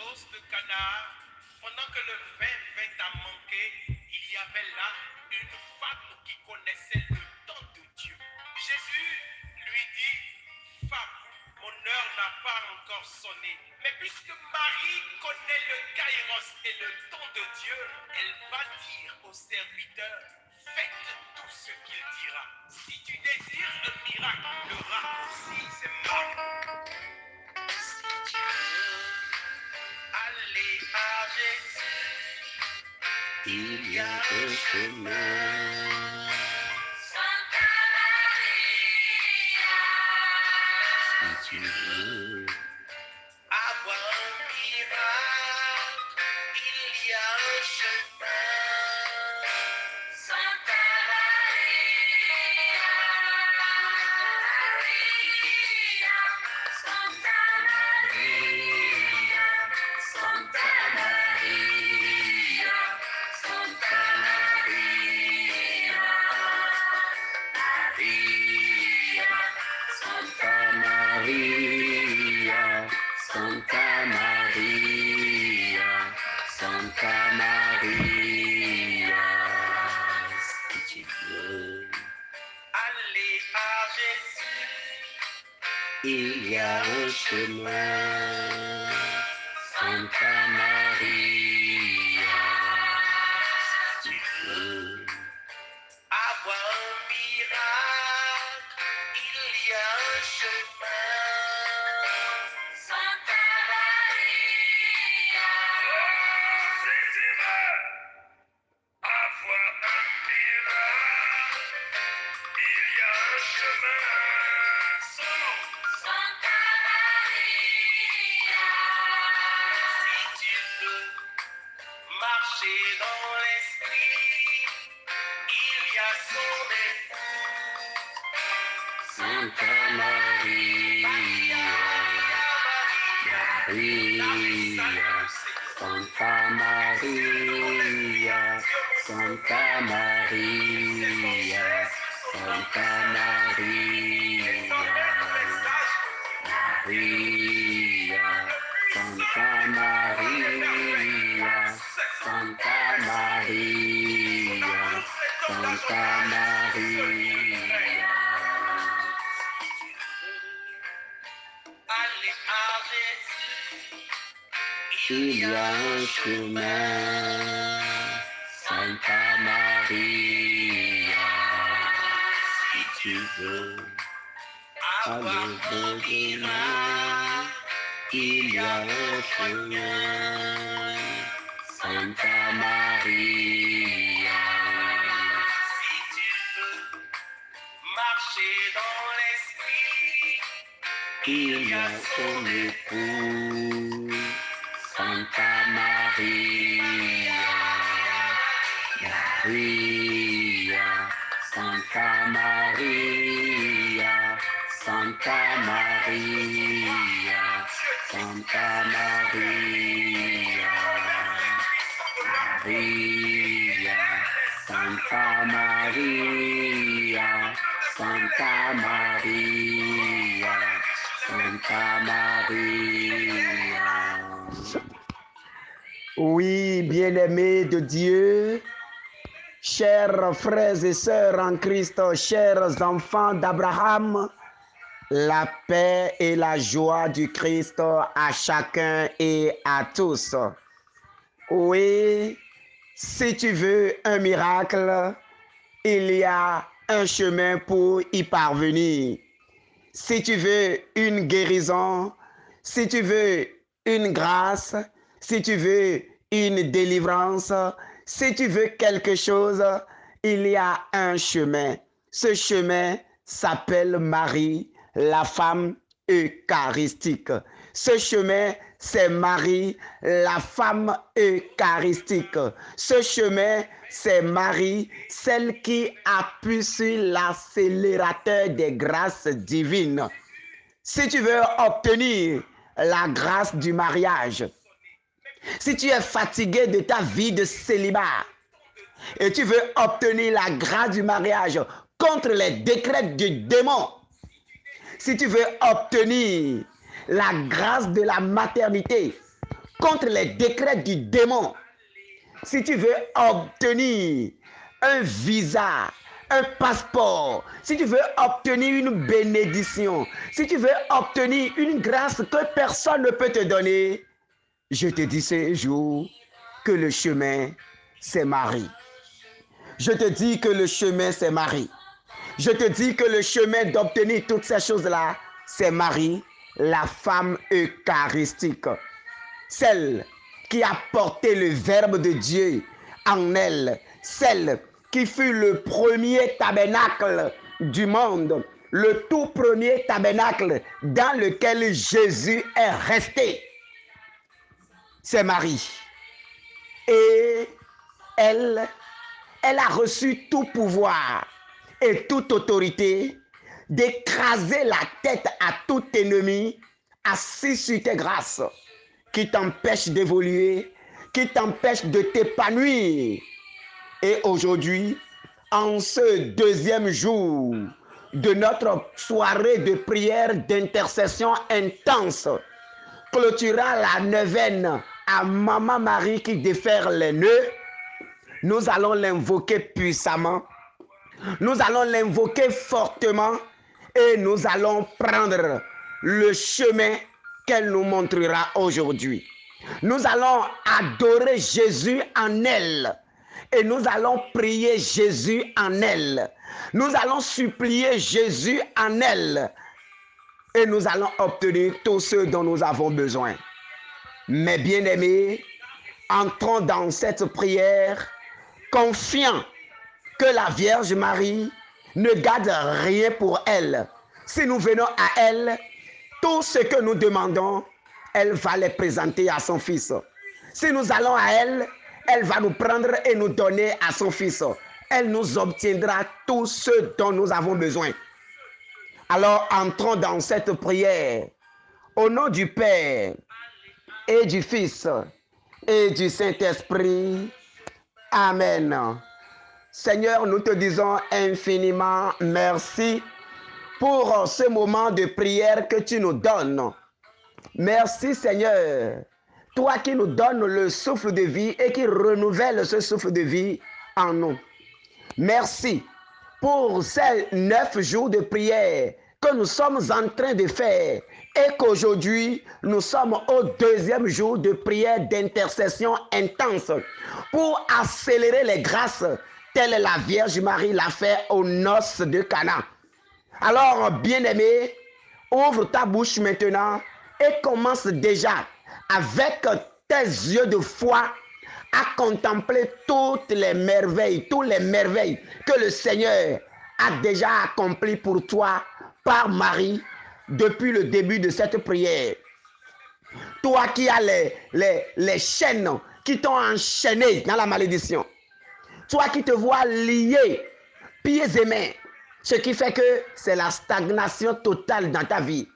os de canard, pendant que le vin vint à manquer, il y avait là une femme qui connaissait le temps de Dieu. Jésus lui dit, femme, mon heure n'a pas encore sonné. Mais puisque Marie connaît le kairos et le temps de Dieu, elle va dire aux serviteurs, faites tout ce qu'il dira. Si tu désires un miracle, le raccourci, c'est Marie. Si tu veux aller à Jésus, il y a un chemin. Santa Maria, si tu veux avoir un miracle, il y a un chemin. Santa Maria, Maria, Santa Maria, Santa Maria, Santa Maria, Maria, Santa Maria, Santa Maria, Santa Maria. Si tu veux aller à Jésus, il y a un chemin. Santa Maria, si tu veux avoir un miracle, il y a un chemin. Santa Maria, si tu veux avoir un miracle, il y a un chemin. Son nom, Santa Maria, si tu veux marcher dans l'esprit, il y a son époux. Santa Maria, Maria, Santa Maria, Santa Maria, Santa Maria, Maria, Santa Maria, Santa Maria, Santa Maria. Allez à Jésus, il y a un chemin. Santa Maria, si tu veux avoir un miracle, il y a un chemin. Santa Maria, si tu veux marcher dans l'esprit, il y a son époux. Santa Maria, Maria, Santa Maria, Santa Maria, Santa Maria, Maria, Santa Maria, Santa Maria, Santa Maria. Oui, bien-aimés de Dieu, chers frères et sœurs en Christ, chers enfants d'Abraham, la paix et la joie du Christ à chacun et à tous. Oui, si tu veux un miracle, il y a un chemin pour y parvenir. Si tu veux une guérison, si tu veux une grâce, si tu veux une délivrance, si tu veux quelque chose, il y a un chemin. Ce chemin s'appelle Marie, la femme eucharistique. Ce chemin, c'est Marie, la femme eucharistique. Ce chemin, c'est Marie, celle qui appuie sur l'accélérateur des grâces divines. Si tu veux obtenir la grâce du mariage, si tu es fatigué de ta vie de célibat et tu veux obtenir la grâce du mariage contre les décrets du démon, si tu veux obtenir la grâce de la maternité contre les décrets du démon. Si tu veux obtenir un visa, un passeport, si tu veux obtenir une bénédiction, si tu veux obtenir une grâce que personne ne peut te donner, je te dis ce jour que le chemin, c'est Marie. Je te dis que le chemin, c'est Marie. Je te dis que le chemin d'obtenir toutes ces choses-là, c'est Marie, la femme eucharistique. Celle qui a porté le Verbe de Dieu en elle. Celle qui fut le premier tabernacle du monde. Le tout premier tabernacle dans lequel Jésus est resté. C'est Marie. Et elle a reçu tout pouvoir et toute autorité d'écraser la tête à tout ennemi assis sur tes grâces qui t'empêchent d'évoluer, qui t'empêchent de t'épanouir. Et aujourd'hui, en ce deuxième jour de notre soirée de prière d'intercession intense, clôturant la neuvaine à Maman Marie qui défère les nœuds, nous allons l'invoquer puissamment. Nous allons l'invoquer fortement et nous allons prendre le chemin qu'elle nous montrera aujourd'hui. Nous allons adorer Jésus en elle et nous allons prier Jésus en elle. Nous allons supplier Jésus en elle et nous allons obtenir tout ce dont nous avons besoin. Mes bien-aimés, entrons dans cette prière confiants que la Vierge Marie ne garde rien pour elle. Si nous venons à elle, tout ce que nous demandons, elle va les présenter à son Fils. Si nous allons à elle, elle va nous prendre et nous donner à son Fils. Elle nous obtiendra tout ce dont nous avons besoin. Alors entrons dans cette prière. Au nom du Père et du Fils et du Saint-Esprit. Amen. Seigneur, nous te disons infiniment merci pour ce moment de prière que tu nous donnes. Merci Seigneur, toi qui nous donnes le souffle de vie et qui renouvelle ce souffle de vie en nous. Merci pour ces 9 jours de prière que nous sommes en train de faire et qu'aujourd'hui, nous sommes au deuxième jour de prière d'intercession intense pour accélérer les grâces telle la Vierge Marie l'a fait aux noces de Cana. Alors, bien-aimé, ouvre ta bouche maintenant et commence déjà avec tes yeux de foi à contempler toutes les merveilles que le Seigneur a déjà accomplies pour toi par Marie depuis le début de cette prière. Toi qui as les chaînes qui t'ont enchaîné dans la malédiction. Toi qui te vois lié, pieds et mains, ce qui fait que c'est la stagnation totale dans ta vie.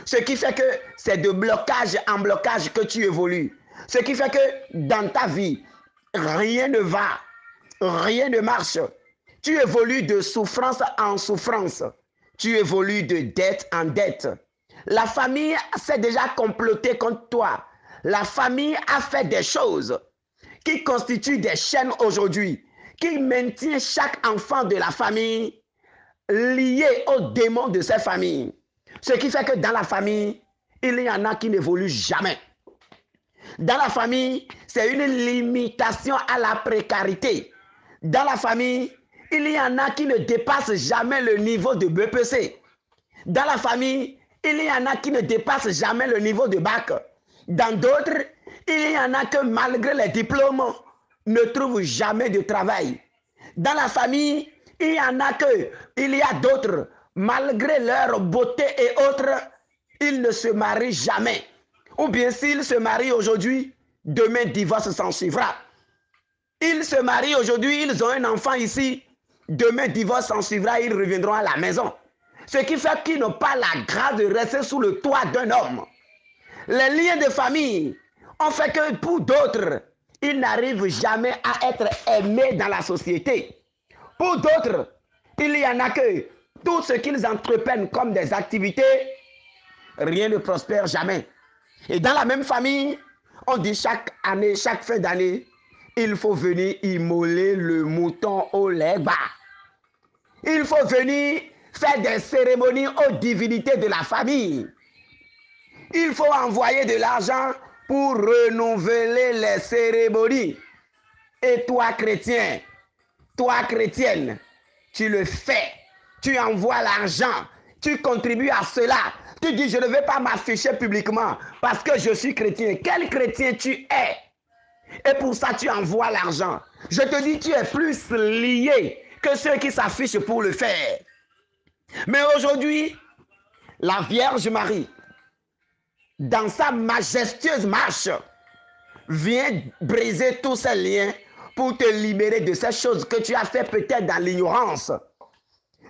Ce qui fait que c'est de blocage en blocage que tu évolues. Ce qui fait que dans ta vie, rien ne va, rien ne marche. Tu évolues de souffrance en souffrance. Tu évolues de dette en dette. La famille s'est déjà complotée contre toi. La famille a fait des choses qui constituent des chaînes aujourd'hui, qui maintient chaque enfant de la famille lié aux démons de cette famille. Ce qui fait que dans la famille, il y en a qui n'évoluent jamais. Dans la famille, c'est une limitation à la précarité. Dans la famille, il y en a qui ne dépassent jamais le niveau de BPC. Dans la famille, il y en a qui ne dépassent jamais le niveau de bac. Dans d'autres, il y en a que malgré les diplômes, ne trouvent jamais de travail. Dans la famille, il y a d'autres, malgré leur beauté et autres, ils ne se marient jamais. Ou bien s'ils se marient aujourd'hui, demain divorce s'en suivra. Ils se marient aujourd'hui, ils ont un enfant ici, demain divorce s'en suivra, ils reviendront à la maison. Ce qui fait qu'ils n'ont pas la grâce de rester sous le toit d'un homme. Les liens de famille ont fait que pour d'autres, ils n'arrivent jamais à être aimés dans la société. Pour d'autres, il y en a que tout ce qu'ils entreprennent comme des activités, rien ne prospère jamais. Et dans la même famille, on dit chaque année, chaque fin d'année, il faut venir immoler le mouton au lait bas. Il faut venir faire des cérémonies aux divinités de la famille. Il faut envoyer de l'argent pour renouveler les cérémonies. Et toi, chrétien, toi, chrétienne, tu le fais. Tu envoies l'argent. Tu contribues à cela. Tu dis, je ne vais pas m'afficher publiquement parce que je suis chrétien. Quel chrétien tu es? Et pour ça, tu envoies l'argent. Je te dis, tu es plus lié que ceux qui s'affichent pour le faire. Mais aujourd'hui, la Vierge Marie, dans sa majestueuse marche, vient briser tous ces liens pour te libérer de ces choses que tu as fait peut-être dans l'ignorance,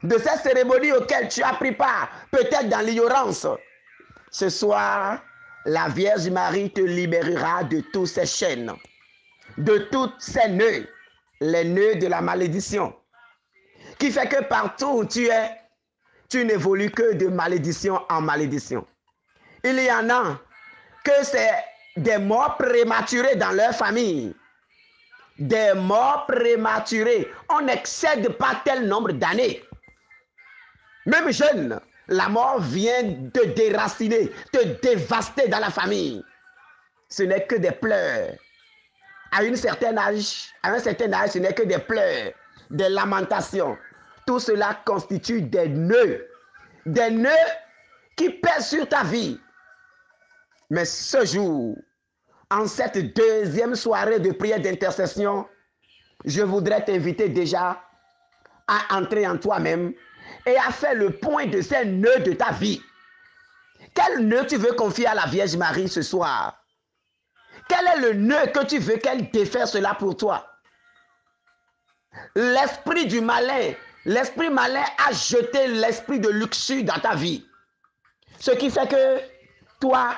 de ces cérémonies auxquelles tu as pris part, peut-être dans l'ignorance. Ce soir, la Vierge Marie te libérera de tous ces chaînes, de tous ces nœuds, les nœuds de la malédiction, qui fait que partout où tu es, tu n'évolues que de malédiction en malédiction. Il y en a que c'est des morts prématurées dans leur famille. Des morts prématurées. On n'excède pas tel nombre d'années. Même jeune, la mort vient te déraciner, te dévaster dans la famille. Ce n'est que des pleurs. À un certain âge, ce n'est que des pleurs, des lamentations. Tout cela constitue des nœuds qui pèsent sur ta vie. Mais ce jour, en cette deuxième soirée de prière d'intercession, je voudrais t'inviter déjà à entrer en toi-même et à faire le point de ces nœuds de ta vie. Quel nœud tu veux confier à la Vierge Marie ce soir? Quel est le nœud que tu veux qu'elle défaire cela pour toi? L'esprit du malin, l'esprit malin a jeté l'esprit de luxure dans ta vie. Ce qui fait que toi,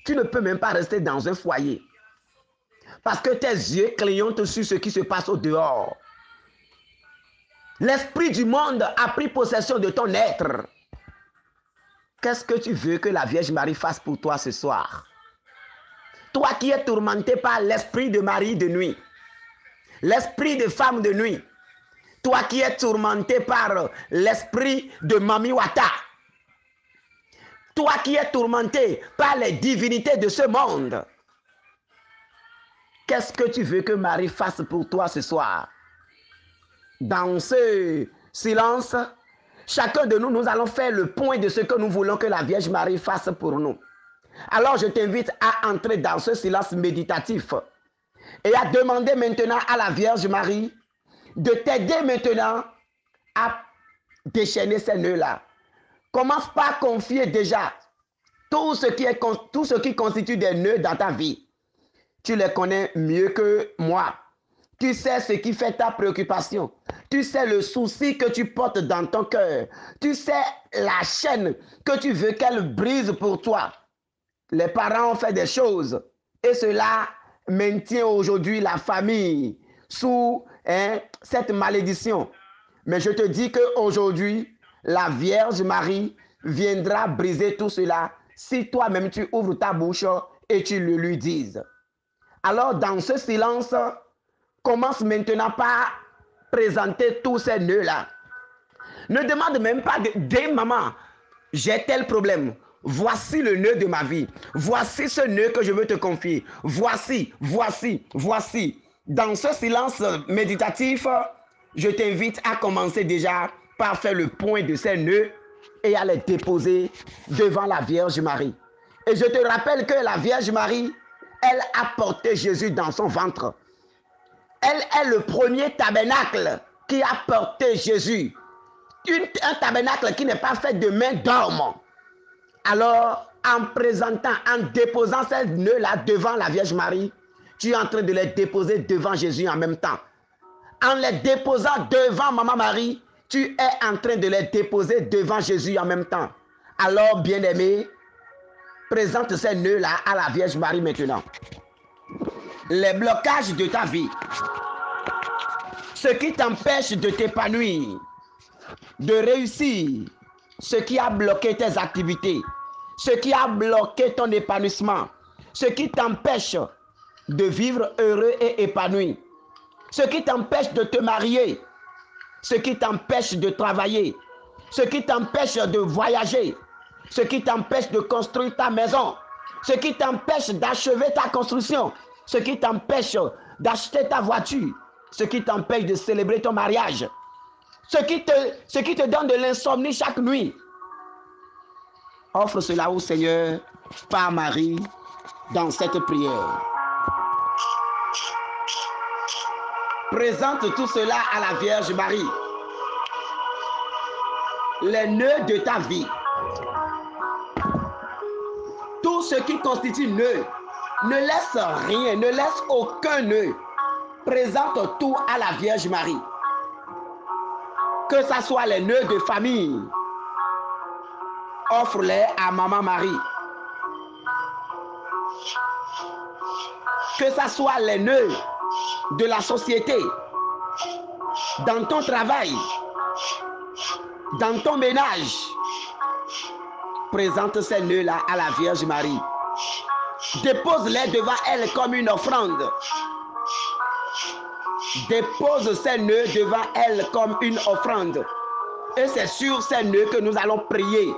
tu ne peux même pas rester dans un foyer. Parce que tes yeux clignotent sur ce qui se passe au dehors. L'esprit du monde a pris possession de ton être. Qu'est-ce que tu veux que la Vierge Marie fasse pour toi ce soir? Toi qui es tourmenté par l'esprit de mari de nuit, l'esprit de femme de nuit, toi qui es tourmenté par l'esprit de Mami Wata, toi qui es tourmenté par les divinités de ce monde, qu'est-ce que tu veux que Marie fasse pour toi ce soir? Dans ce silence, chacun de nous, nous allons faire le point de ce que nous voulons que la Vierge Marie fasse pour nous. Alors je t'invite à entrer dans ce silence méditatif et à demander maintenant à la Vierge Marie de t'aider maintenant à déchaîner ces nœuds-là. Commence par confier déjà tout ce qui constitue des nœuds dans ta vie. Tu les connais mieux que moi. Tu sais ce qui fait ta préoccupation. Tu sais le souci que tu portes dans ton cœur. Tu sais la chaîne que tu veux qu'elle brise pour toi. Les parents ont fait des choses et cela maintient aujourd'hui la famille sous cette malédiction. Mais je te dis qu'aujourd'hui, la Vierge Marie viendra briser tout cela si toi-même tu ouvres ta bouche et tu le lui dises. Alors dans ce silence, commence maintenant par présenter tous ces nœuds-là. Ne demande même pas de maman, j'ai tel problème. Voici le nœud de ma vie. Voici ce nœud que je veux te confier. Voici. Dans ce silence méditatif, je t'invite à commencer déjà par faire le point de ces nœuds et à les déposer devant la Vierge Marie. Et je te rappelle que la Vierge Marie, elle a porté Jésus dans son ventre. Elle est le premier tabernacle qui a porté Jésus. Un tabernacle qui n'est pas fait de main d'homme. Alors, en déposant ces nœuds-là devant la Vierge Marie, tu es en train de les déposer devant Jésus en même temps. En les déposant devant Maman Marie, tu es en train de les déposer devant Jésus en même temps. Alors, bien-aimé, présente ces nœuds-là à la Vierge Marie maintenant. Les blocages de ta vie, ce qui t'empêche de t'épanouir, de réussir, ce qui a bloqué tes activités, ce qui a bloqué ton épanouissement, ce qui t'empêche de vivre heureux et épanoui. Ce qui t'empêche de te marier, ce qui t'empêche de travailler, ce qui t'empêche de voyager, ce qui t'empêche de construire ta maison, ce qui t'empêche d'achever ta construction, ce qui t'empêche d'acheter ta voiture, ce qui t'empêche de célébrer ton mariage, ce qui te donne de l'insomnie chaque nuit. Offre cela au Seigneur par Marie dans cette prière. Présente tout cela à la Vierge Marie. Les nœuds de ta vie. Tout ce qui constitue nœud. Ne laisse rien, ne laisse aucun nœud. Présente tout à la Vierge Marie. Que ce soit les nœuds de famille. Offre-les à Maman Marie. Que ce soit les nœuds de la société, dans ton travail, dans ton ménage, présente ces nœuds-là à la Vierge Marie. Dépose-les devant elle comme une offrande. Dépose ces nœuds devant elle comme une offrande. Et c'est sur ces nœuds que nous allons prier.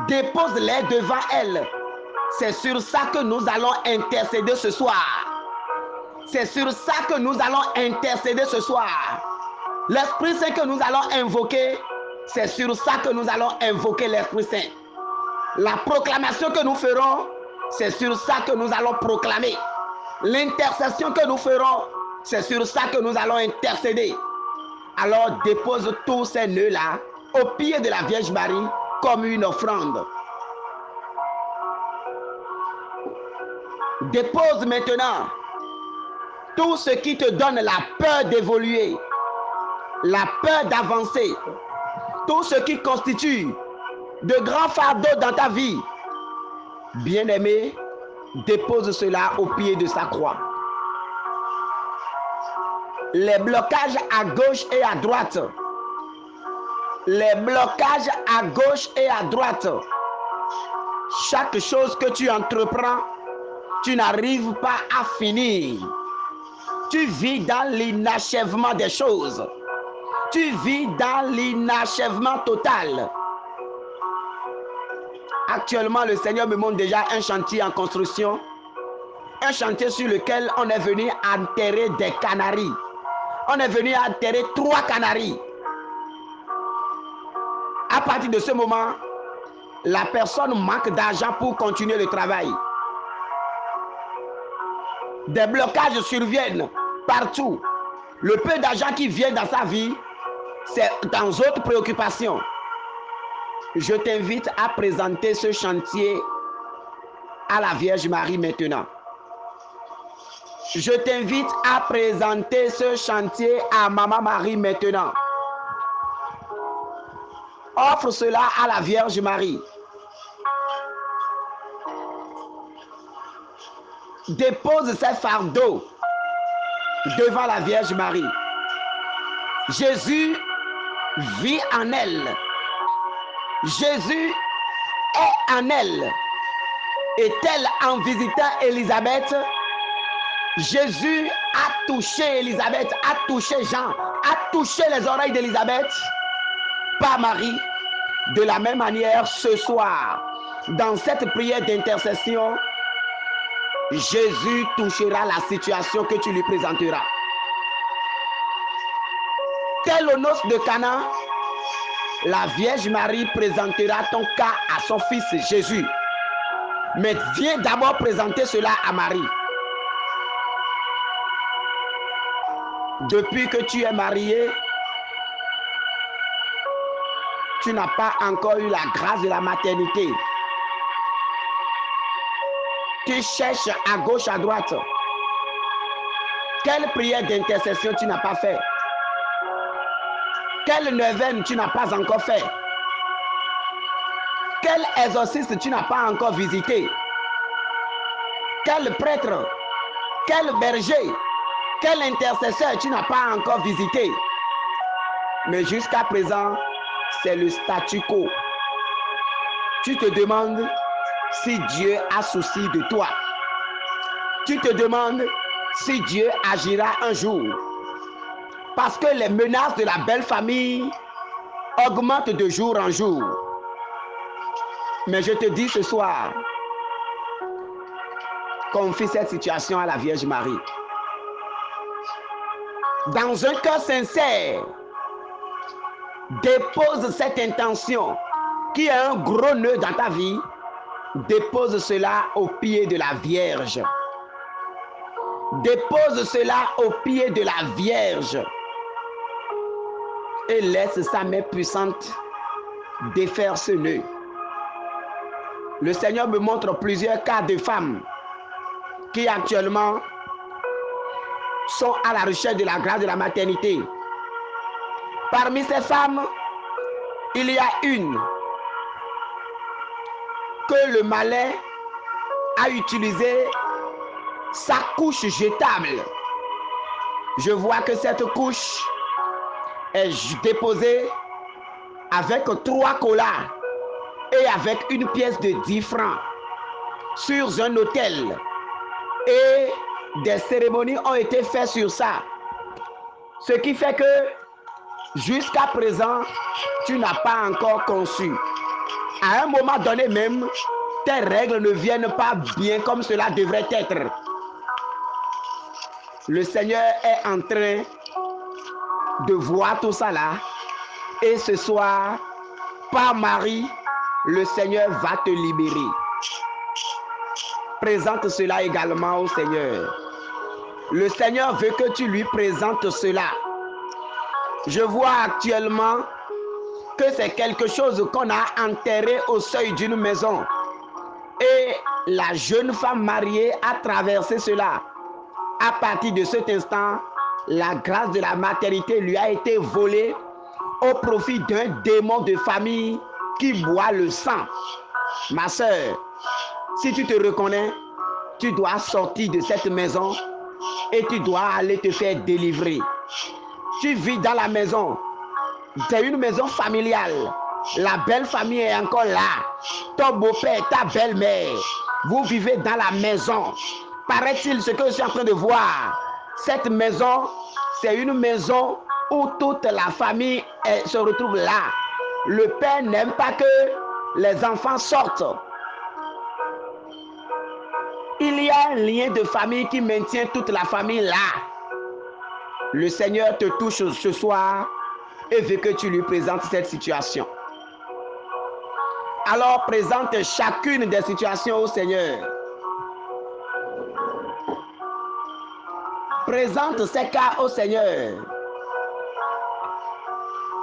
Dépose-les devant elle. C'est sur ça que nous allons intercéder ce soir. C'est sur ça que nous allons intercéder ce soir. L'Esprit Saint que nous allons invoquer, c'est sur ça que nous allons invoquer l'Esprit Saint. La proclamation que nous ferons, c'est sur ça que nous allons proclamer. L'intercession que nous ferons, c'est sur ça que nous allons intercéder. Alors dépose tous ces nœuds-là au pied de la Vierge Marie comme une offrande. Dépose maintenant tout ce qui te donne la peur d'évoluer, la peur d'avancer, tout ce qui constitue de grands fardeaux dans ta vie. Bien-aimé, dépose cela au pied de sa croix. Les blocages à gauche et à droite. Les blocages à gauche et à droite. Chaque chose que tu entreprends, tu n'arrives pas à finir. Tu vis dans l'inachèvement des choses. Tu vis dans l'inachèvement total. Actuellement, le Seigneur me montre déjà un chantier en construction. Un chantier sur lequel on est venu enterrer des canaris. On est venu enterrer 3 canaris. À partir de ce moment, la personne manque d'argent pour continuer le travail. Des blocages surviennent partout. Le peu d'argent qui vient dans sa vie, c'est dans d'autres préoccupations. Je t'invite à présenter ce chantier à la Vierge Marie maintenant. Je t'invite à présenter ce chantier à Maman Marie maintenant. Offre cela à la Vierge Marie. Dépose ces fardeaux devant la Vierge Marie. Jésus vit en elle. Jésus est en elle. Et tel en visitant Élisabeth, Jésus a touché Élisabeth, a touché Jean, a touché les oreilles d'Élisabeth par Marie. De la même manière, ce soir, dans cette prière d'intercession, Jésus touchera la situation que tu lui présenteras. Tel au noces de Cana, la Vierge Marie présentera ton cas à son fils Jésus. Mais viens d'abord présenter cela à Marie. Depuis que tu es marié, tu n'as pas encore eu la grâce de la maternité. Tu cherches à gauche, à droite. Quelle prière d'intercession tu n'as pas fait? Quelle neuvaine tu n'as pas encore fait? Quel exorciste tu n'as pas encore visité? Quel prêtre? Quel berger? Quel intercesseur tu n'as pas encore visité? Mais jusqu'à présent, c'est le statu quo. Tu te demandes si Dieu a souci de toi. tu te demandes si Dieu agira un jour. Parce que les menaces de la belle famille augmentent de jour en jour. Mais je te dis ce soir, confie cette situation à la Vierge Marie. Dans un cœur sincère, dépose cette intention qui est un gros nœud dans ta vie. Dépose cela au pied de la Vierge. Dépose cela au pied de la Vierge. Et laisse sa main puissante défaire ce nœud. Le Seigneur me montre plusieurs cas de femmes qui actuellement sont à la recherche de la grâce de la maternité. Parmi ces femmes, il y a une que le malin a utilisé sa couche jetable. Je vois que cette couche est déposée avec 3 colas et avec une pièce de 10 francs sur un autel. Et des cérémonies ont été faites sur ça. Ce qui fait que jusqu'à présent, tu n'as pas encore conçu. À un moment donné même, tes règles ne viennent pas bien comme cela devrait être. Le Seigneur est en train de voir tout ça là. Et ce soir, par Marie, le Seigneur va te libérer. Présente cela également au Seigneur. Le Seigneur veut que tu lui présentes cela. Je vois actuellement que c'est quelque chose qu'on a enterré au seuil d'une maison. Et la jeune femme mariée a traversé cela. À partir de cet instant, la grâce de la maternité lui a été volée au profit d'un démon de famille qui boit le sang. Ma soeur, si tu te reconnais, tu dois sortir de cette maison et tu dois aller te faire délivrer. Tu vis dans la maison. C'est une maison familiale. La belle famille est encore là. Ton beau-père, ta belle-mère, vous vivez dans la maison. Paraît-il ce que je suis en train de voir? Cette maison, c'est une maison où toute la famille se retrouve là. Le père n'aime pas que les enfants sortent. Il y a un lien de famille qui maintient toute la famille là. Le Seigneur te touche ce soir et veut que tu lui présentes cette situation. Alors présente chacune des situations au Seigneur. Présente ces cas au Seigneur.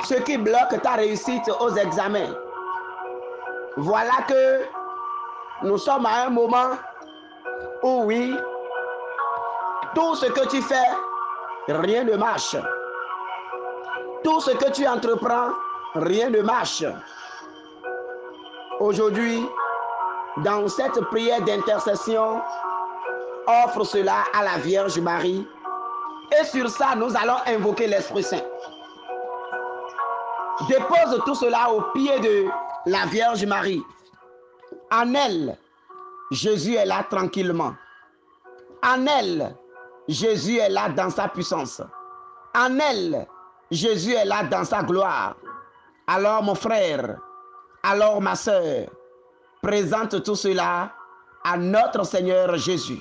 Ce qui bloque ta réussite aux examens. Voilà que nous sommes à un moment où oui, tout ce que tu fais, rien ne marche. Tout ce que tu entreprends, rien ne marche. Aujourd'hui, dans cette prière d'intercession, offre cela à la Vierge Marie. Et sur ça, nous allons invoquer l'Esprit Saint. Dépose tout cela au pied de la Vierge Marie. En elle, Jésus est là tranquillement. En elle, Jésus est là dans sa puissance. En elle, Jésus est là dans sa gloire. Alors mon frère, alors ma soeur, présente tout cela à notre Seigneur Jésus.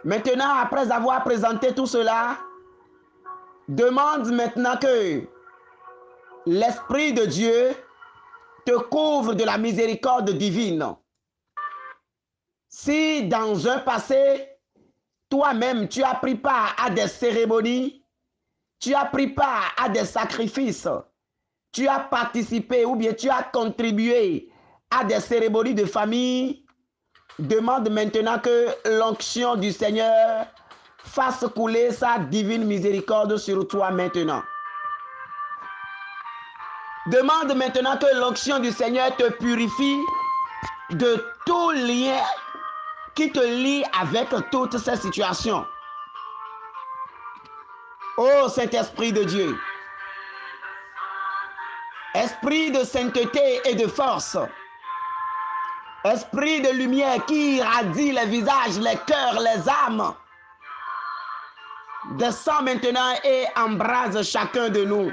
Maintenant, après avoir présenté tout cela, demande maintenant que l'Esprit de Dieu te couvre de la miséricorde divine. Si dans un passé, toi-même, tu as pris part à des cérémonies, tu as pris part à des sacrifices, tu as participé ou bien tu as contribué à des cérémonies de famille, demande maintenant que l'onction du Seigneur fasse couler sa divine miséricorde sur toi maintenant. Demande maintenant que l'onction du Seigneur te purifie de tout lien qui te lie avec toutes ces situations. Ô Saint-Esprit de Dieu, esprit de sainteté et de force, esprit de lumière qui irradie les visages, les cœurs, les âmes, descends maintenant et embrase chacun de nous.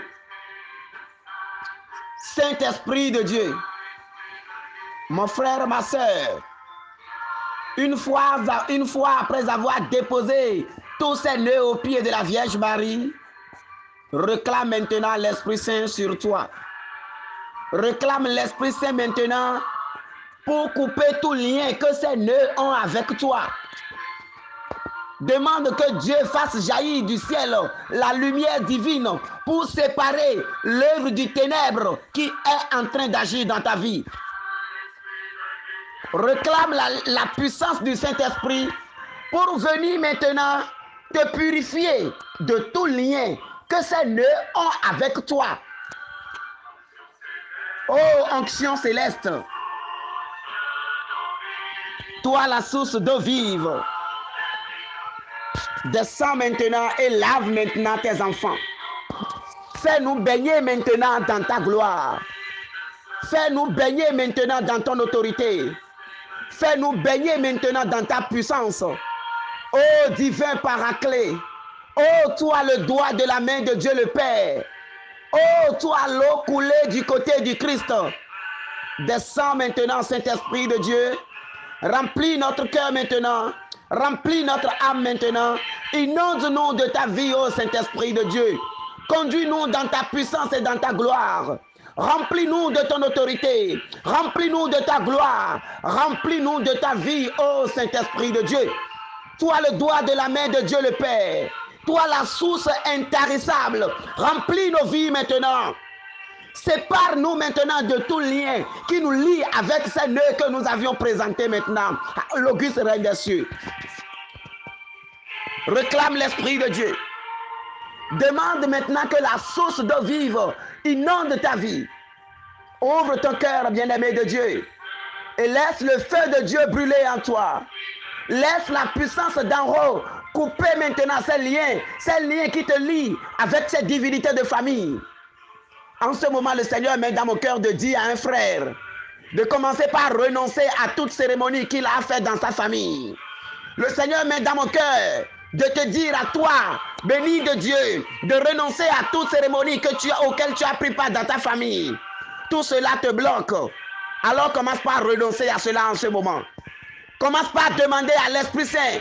Saint-Esprit de Dieu, mon frère, ma soeur, une fois après avoir déposé tous ces nœuds aux pieds de la Vierge Marie, réclame maintenant l'Esprit Saint sur toi. Réclame l'Esprit Saint maintenant pour couper tout lien que ces nœuds ont avec toi. Demande que Dieu fasse jaillir du ciel la lumière divine pour séparer l'œuvre du ténèbre qui est en train d'agir dans ta vie. Réclame la puissance du Saint-Esprit pour venir maintenant te purifier de tout lien que ces nœuds ont avec toi. Oh, onction céleste, toi la source d'eau vive, descends maintenant et lave maintenant tes enfants. Fais-nous baigner maintenant dans ta gloire. Fais-nous baigner maintenant dans ton autorité. Fais-nous baigner maintenant dans ta puissance. Ô divin paraclet, ô toi le doigt de la main de Dieu le Père, ô toi l'eau coulée du côté du Christ, descends maintenant Saint-Esprit de Dieu, remplis notre cœur maintenant, remplis notre âme maintenant, inonde-nous de ta vie, ô Saint-Esprit de Dieu, conduis-nous dans ta puissance et dans ta gloire. Remplis-nous de ton autorité, remplis-nous de ta gloire, remplis-nous de ta vie, ô Saint-Esprit de Dieu. Toi le doigt de la main de Dieu le Père, toi la source intarissable, remplis nos vies maintenant. Sépare-nous maintenant de tout lien qui nous lie avec ces nœuds que nous avions présentés maintenant à l'auguste règne des cieux. Réclame l'Esprit de Dieu. Demande maintenant que la source d'eau vive inonde ta vie. Ouvre ton cœur, bien-aimé de Dieu, et laisse le feu de Dieu brûler en toi. Laisse la puissance d'en haut couper maintenant ces liens qui te lient avec cette divinité de famille. En ce moment, le Seigneur met dans mon cœur de dire à un frère de commencer par renoncer à toute cérémonie qu'il a faite dans sa famille. Le Seigneur met dans mon cœur de te dire à toi, béni de Dieu, de renoncer à toute cérémonie auquel tu as pris part dans ta famille. Tout cela te bloque. Alors commence par renoncer à cela en ce moment. Commence par demander à l'Esprit Saint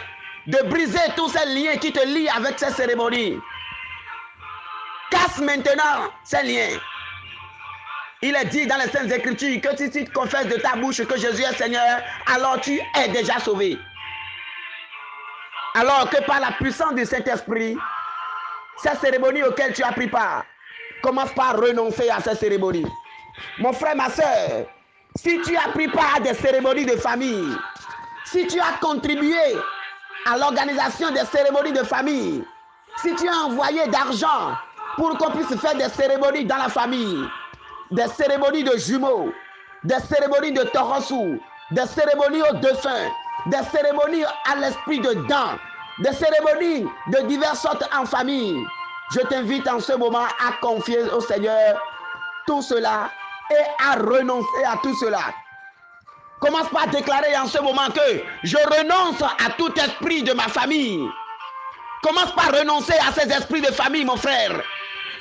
de briser tous ces liens qui te lient avec ces cérémonies. Casse maintenant ces liens. Il est dit dans les Saintes Écritures que si tu confesses de ta bouche que Jésus est Seigneur, alors tu es déjà sauvé. Alors que par la puissance du Saint-Esprit, ces cérémonies auxquelles tu as pris part, commence par renoncer à ces cérémonies. Mon frère, ma soeur, si tu as pris part à des cérémonies de famille, si tu as contribué à l'organisation des cérémonies de famille, si tu as envoyé d'argent pour qu'on puisse faire des cérémonies dans la famille, des cérémonies de jumeaux, des cérémonies de toronsou, des cérémonies aux défunts, des cérémonies à l'esprit de dents, des cérémonies de diverses sortes en famille, je t'invite en ce moment à confier au Seigneur tout cela et à renoncer à tout cela. Commence par déclarer en ce moment que je renonce à tout esprit de ma famille. Commence par renoncer à ces esprits de famille, mon frère.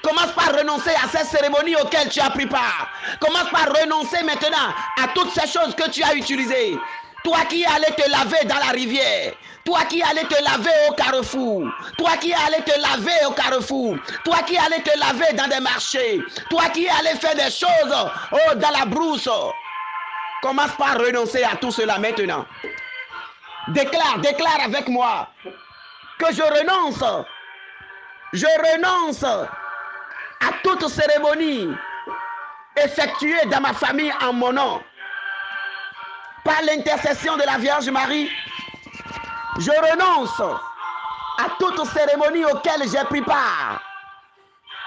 Commence par renoncer à ces cérémonies auxquelles tu as pris part. Commence par renoncer maintenant à toutes ces choses que tu as utilisées. Toi qui allais te laver dans la rivière, toi qui allais te laver au carrefour, toi qui allais te laver au carrefour, toi qui allais te laver dans des marchés, toi qui allais faire des choses dans la brousse. Commence par renoncer à tout cela maintenant. Déclare avec moi que je renonce à toute cérémonie effectuée dans ma famille en mon nom. Par l'intercession de la Vierge Marie, je renonce à toute cérémonie auquel j'ai pris part.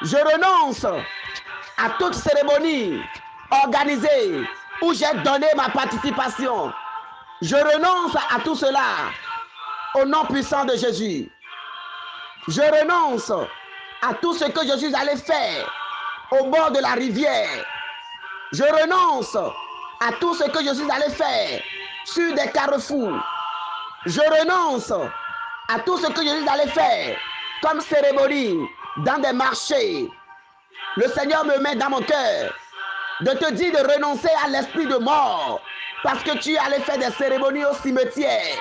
Je renonce à toute cérémonie organisée où j'ai donné ma participation. Je renonce à tout cela au nom puissant de Jésus. Je renonce à tout ce que je suis allé faire au bord de la rivière. Je renonce à tout ce que je suis allé faire sur des carrefours. Je renonce à tout ce que je suis allé faire comme cérémonie dans des marchés. Le Seigneur me met dans mon cœur de te dire de renoncer à l'esprit de mort parce que tu es allé faire des cérémonies au cimetière.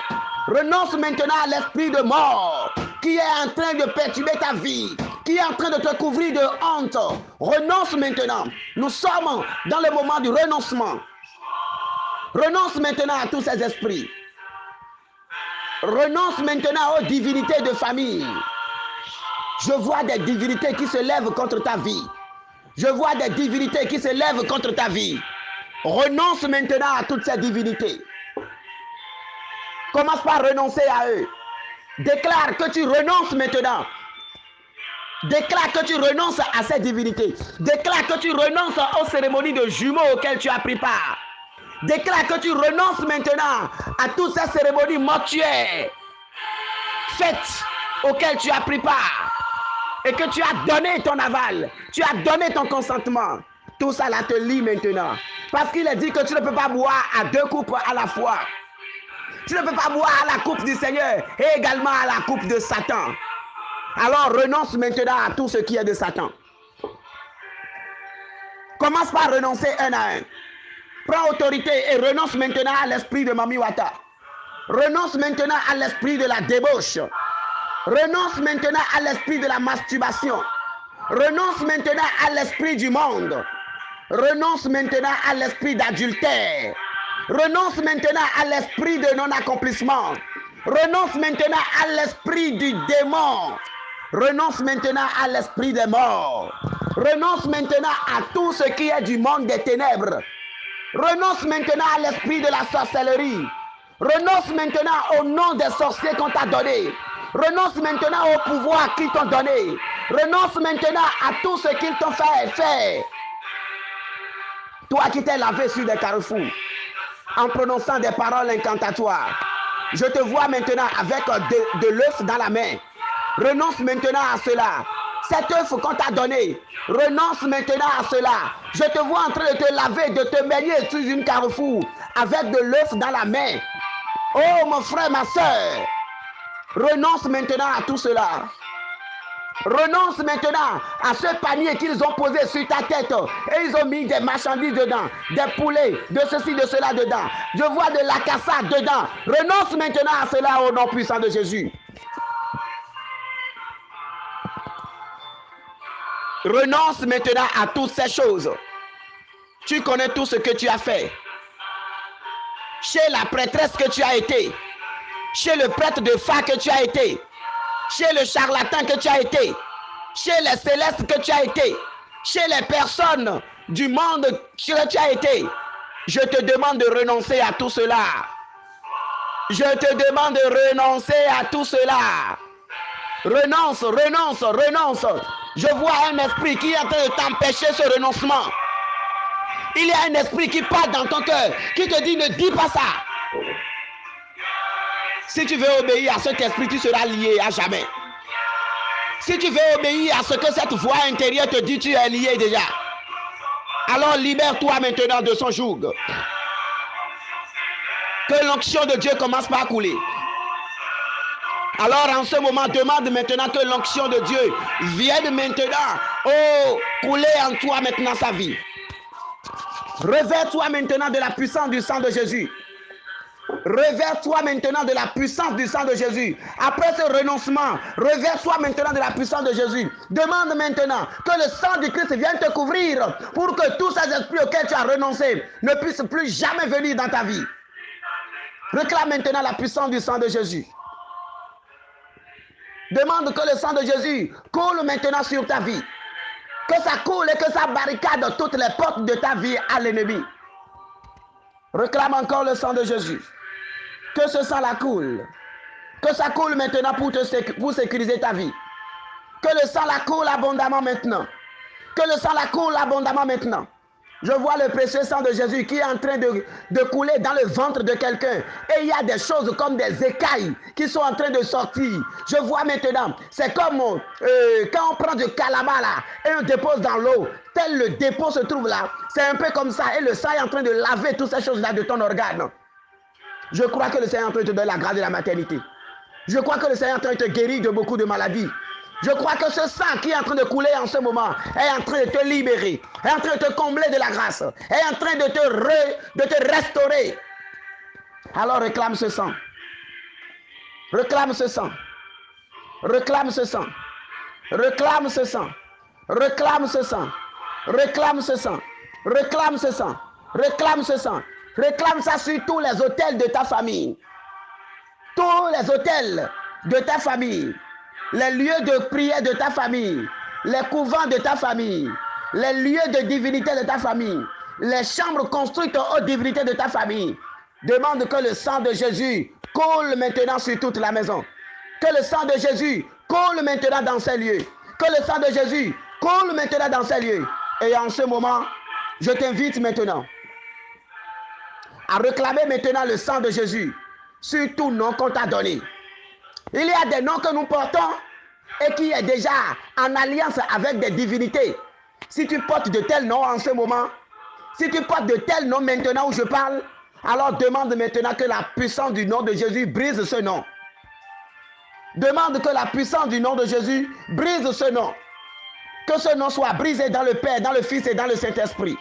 Renonce maintenant à l'esprit de mort qui est en train de perturber ta vie, qui est en train de te couvrir de honte. Renonce maintenant. Nous sommes dans le moment du renoncement. Renonce maintenant à tous ces esprits. Renonce maintenant aux divinités de famille. Je vois des divinités qui se lèvent contre ta vie. Je vois des divinités qui se lèvent contre ta vie. Renonce maintenant à toutes ces divinités. Commence par renoncer à eux. Déclare que tu renonces maintenant. Déclare que tu renonces à ces divinités. Déclare que tu renonces aux cérémonies de jumeaux auxquelles tu as pris part. Déclare que tu renonces maintenant à toutes ces cérémonies mortuaires, fêtes auxquelles tu as pris part. Et que tu as donné ton aval. Tu as donné ton consentement. Tout ça là te lie maintenant. Parce qu'il est dit que tu ne peux pas boire à 2 coupes à la fois. Tu ne peux pas boire à la coupe du Seigneur et également à la coupe de Satan. Alors renonce maintenant à tout ce qui est de Satan. Commence par renoncer un à un. Prends autorité et renonce maintenant à l'esprit de Mami Wata. Renonce maintenant à l'esprit de la débauche. Renonce maintenant à l'esprit de la masturbation. Renonce maintenant à l'esprit du monde. Renonce maintenant à l'esprit d'adultère. Renonce maintenant à l'esprit de non-accomplissement. Renonce maintenant à l'esprit du démon. Renonce maintenant à l'esprit des morts. Renonce maintenant à tout ce qui est du monde des ténèbres. Renonce maintenant à l'esprit de la sorcellerie. Renonce maintenant au nom des sorciers qu'on t'a donné. Renonce maintenant au pouvoir qu'ils t'ont donné. Renonce maintenant à tout ce qu'ils t'ont fait faire. Toi qui t'es lavé sur des carrefours en prononçant des paroles incantatoires. Je te vois maintenant avec de l'œuf dans la main. Renonce maintenant à cela. Cet œuf qu'on t'a donné, renonce maintenant à cela. Je te vois en train de te laver, de te baigner sur une carrefour avec de l'œuf dans la main. Oh mon frère, ma soeur, renonce maintenant à tout cela. Renonce maintenant à ce panier qu'ils ont posé sur ta tête et ils ont mis des marchandises dedans, des poulets, de ceci, de cela dedans. Je vois de la cassade dedans. Renonce maintenant à cela au nom puissant de Jésus. Renonce maintenant à toutes ces choses. Tu connais tout ce que tu as fait. Chez la prêtresse que tu as été, chez le prêtre de foi que tu as été, chez le charlatan que tu as été, chez les célestes que tu as été, chez les personnes du monde que tu as été. Je te demande de renoncer à tout cela. Je te demande de renoncer à tout cela. Renonce, renonce, renonce. Je vois un esprit qui est en train de t'empêcher ce renoncement. Il y a un esprit qui parle dans ton cœur, qui te dit ne dis pas ça. Si tu veux obéir à cet esprit, tu seras lié à jamais. Si tu veux obéir à ce que cette voix intérieure te dit, tu es lié déjà. Alors libère-toi maintenant de son joug. Que l'onction de Dieu commence par couler. Alors en ce moment, demande maintenant que l'onction de Dieu vienne maintenant, couler en toi maintenant sa vie. Revers-toi maintenant de la puissance du sang de Jésus. Revers-toi maintenant de la puissance du sang de Jésus. Après ce renoncement, revers-toi maintenant de la puissance de Jésus. Demande maintenant que le sang du Christ vienne te couvrir pour que tous ces esprits auxquels tu as renoncé ne puissent plus jamais venir dans ta vie. Réclame maintenant la puissance du sang de Jésus. Demande que le sang de Jésus coule maintenant sur ta vie. Que ça coule et que ça barricade toutes les portes de ta vie à l'ennemi. Réclame encore le sang de Jésus. Que ce sang-là coule. Que ça coule maintenant pour sécuriser ta vie. Que le sang-là coule abondamment maintenant. Que le sang-là coule abondamment maintenant. Je vois le précieux sang de Jésus qui est en train de couler dans le ventre de quelqu'un. Et il y a des choses comme des écailles qui sont en train de sortir. Je vois maintenant, c'est comme quand on prend du calamar là et on dépose dans l'eau. Tel le dépôt se trouve là. C'est un peu comme ça. Et le sang est en train de laver toutes ces choses-là de ton organe. Je crois que le Seigneur est en train de te donner la grâce de la maternité. Je crois que le Seigneur est en train de te guérir de beaucoup de maladies. Je crois que ce sang qui est en train de couler en ce moment est en train de te libérer, est en train de te combler de la grâce, est en train de te restaurer. Alors réclame ce sang. Réclame ce sang. Réclame ce sang. Réclame ce sang. Réclame ce sang. Réclame ce sang. Réclame ce sang. Réclame ce sang. Réclame ça sur tous les autels de ta famille. Tous les autels de ta famille. Les lieux de prière de ta famille, les couvents de ta famille, les lieux de divinité de ta famille, les chambres construites aux divinités de ta famille. Demande que le sang de Jésus coule maintenant sur toute la maison. Que le sang de Jésus coule maintenant dans ces lieux. Que le sang de Jésus coule maintenant dans ces lieux. Et en ce moment, je t'invite maintenant à réclamer maintenant le sang de Jésus sur tout nom qu'on t'a donné. Il y a des noms que nous portons et qui est déjà en alliance avec des divinités. Si tu portes de tels noms en ce moment, si tu portes de tels noms maintenant où je parle, alors demande maintenant que la puissance du nom de Jésus brise ce nom. Demande que la puissance du nom de Jésus brise ce nom. Que ce nom soit brisé dans le Père, dans le Fils et dans le Saint-Esprit.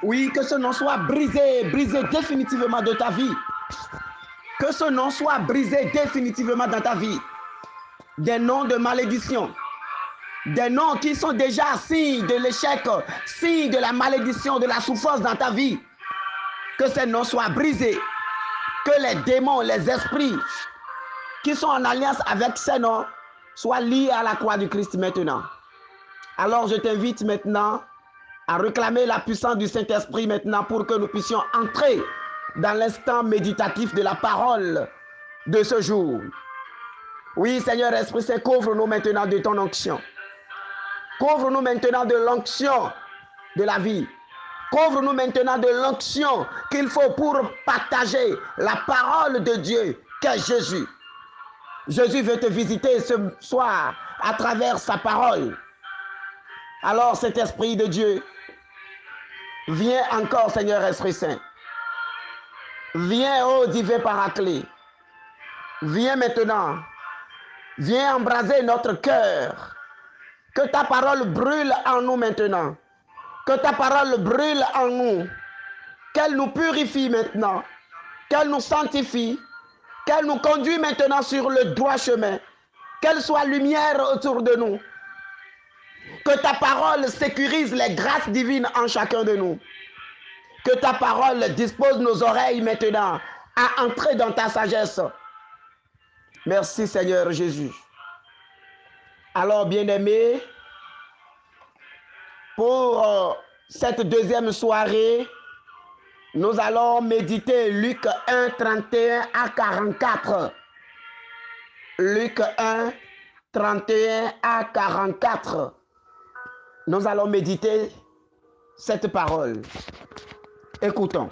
Oui, que ce nom soit brisé définitivement de ta vie. Que ce nom soit brisé définitivement dans ta vie. Des noms de malédiction. Des noms qui sont déjà signes de l'échec, signes de la malédiction, de la souffrance dans ta vie. Que ces noms soient brisés. Que les démons, les esprits qui sont en alliance avec ces noms soient liés à la croix du Christ maintenant. Alors je t'invite maintenant à réclamer la puissance du Saint-Esprit maintenant pour que nous puissions entrer dans l'instant méditatif de la parole de ce jour. Oui, Seigneur Esprit Saint, couvre-nous maintenant de ton onction. Couvre-nous maintenant de l'onction de la vie. Couvre-nous maintenant de l'onction qu'il faut pour partager la parole de Dieu qu'est Jésus. Jésus veut te visiter ce soir à travers sa parole. Alors cet Esprit de Dieu, viens encore, Seigneur Esprit Saint. Viens, ô divin Paraclet. Viens maintenant. Viens embraser notre cœur. Que ta parole brûle en nous maintenant. Que ta parole brûle en nous. Qu'elle nous purifie maintenant. Qu'elle nous sanctifie. Qu'elle nous conduit maintenant sur le droit chemin. Qu'elle soit lumière autour de nous. Que ta parole sécurise les grâces divines en chacun de nous. Que ta parole dispose nos oreilles maintenant à entrer dans ta sagesse. Merci Seigneur Jésus. Alors bien-aimés, pour cette deuxième soirée, nous allons méditer Luc 1, 31 à 44. Luc 1, 31 à 44. Nous allons méditer cette parole. Écoutons.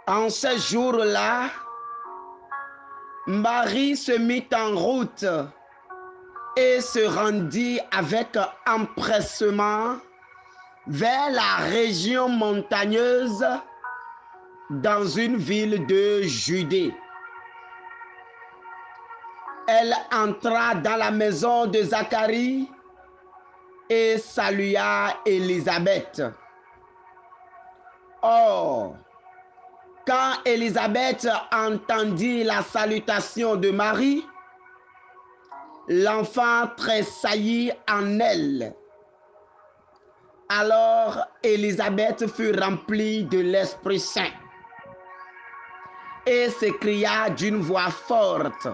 En ce jour-là, Marie se mit en route et se rendit avec empressement vers la région montagneuse dans une ville de Judée. Elle entra dans la maison de Zacharie et salua Élisabeth. Or, quand Élisabeth entendit la salutation de Marie, l'enfant tressaillit en elle. Alors Élisabeth fut remplie de l'Esprit Saint et s'écria d'une voix forte: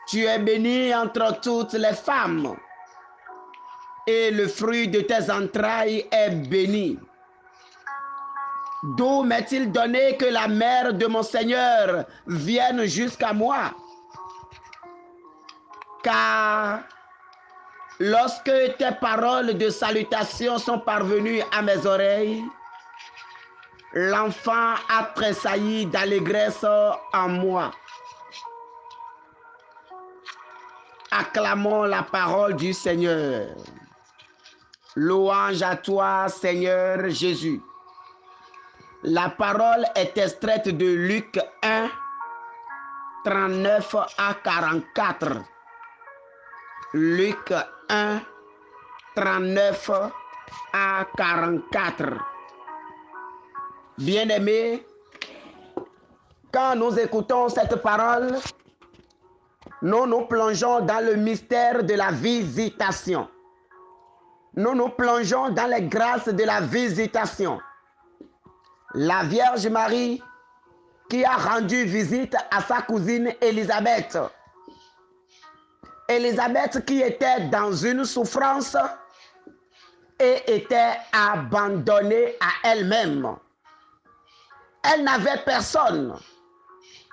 Tu es bénie entre toutes les femmes, et le fruit de tes entrailles est béni. D'où m'est-il donné que la mère de mon Seigneur vienne jusqu'à moi? Car lorsque tes paroles de salutation sont parvenues à mes oreilles, l'enfant a tressailli d'allégresse en moi. Acclamons la parole du Seigneur. Louange à toi, Seigneur Jésus. La parole est extraite de Luc 1, 39 à 44. Luc 1, 39 à 44. Bien-aimés, quand nous écoutons cette parole, nous nous plongeons dans le mystère de la visitation. Nous nous plongeons dans les grâces de la visitation. La Vierge Marie qui a rendu visite à sa cousine Élisabeth. Élisabeth qui était dans une souffrance et était abandonnée à elle-même. Elle n'avait personne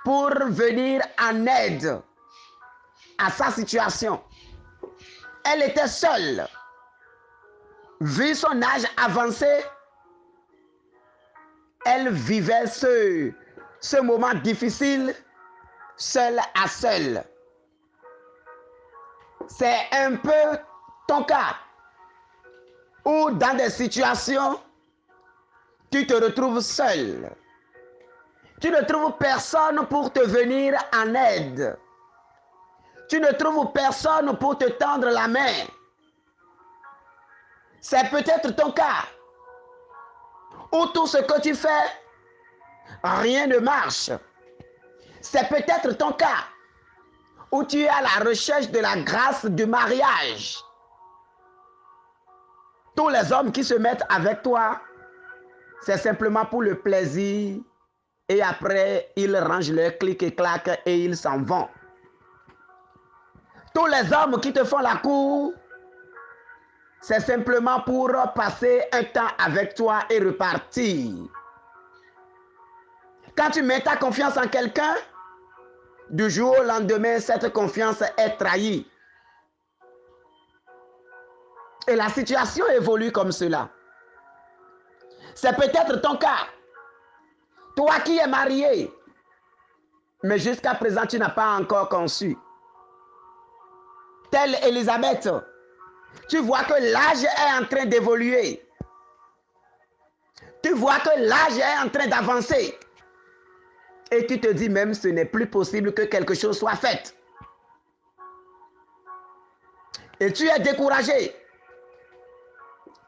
pour venir en aide à sa situation. Elle était seule. Vu son âge avancé, elle vivait ce moment difficile seule à seule. C'est un peu ton cas, où dans des situations, tu te retrouves seul. Tu ne trouves personne pour te venir en aide. Tu ne trouves personne pour te tendre la main. C'est peut-être ton cas, où tout ce que tu fais, rien ne marche. C'est peut-être ton cas, où tu es à la recherche de la grâce du mariage. Tous les hommes qui se mettent avec toi, c'est simplement pour le plaisir, et après, ils rangent leur clic et clac et ils s'en vont. Tous les hommes qui te font la cour, c'est simplement pour passer un temps avec toi et repartir. Quand tu mets ta confiance en quelqu'un, du jour au lendemain, cette confiance est trahie. Et la situation évolue comme cela. C'est peut-être ton cas. Toi qui es marié, mais jusqu'à présent, tu n'as pas encore conçu. Telle Élisabeth, tu vois que l'âge est en train d'évoluer. Tu vois que l'âge est en train d'avancer. Et tu te dis même, ce n'est plus possible que quelque chose soit fait. Et tu es découragé.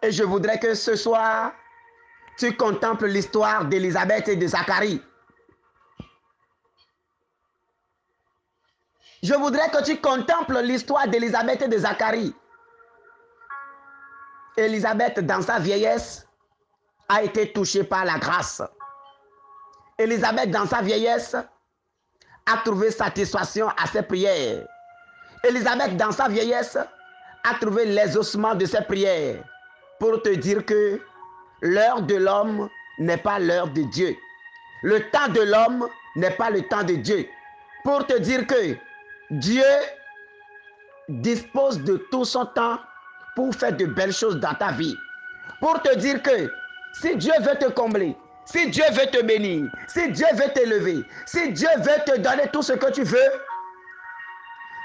Et je voudrais que ce soir, tu contemples l'histoire d'Élisabeth et de Zacharie. Je voudrais que tu contemples l'histoire d'Élisabeth et de Zacharie. Élisabeth, dans sa vieillesse, a été touchée par la grâce. Élisabeth, dans sa vieillesse, a trouvé satisfaction à ses prières. Élisabeth, dans sa vieillesse, a trouvé l'exaucement de ses prières. Pour te dire que l'heure de l'homme n'est pas l'heure de Dieu. Le temps de l'homme n'est pas le temps de Dieu. Pour te dire que Dieu dispose de tout son temps pour faire de belles choses dans ta vie. Pour te dire que si Dieu veut te combler, si Dieu veut te bénir, si Dieu veut t'élever, si Dieu veut te donner tout ce que tu veux,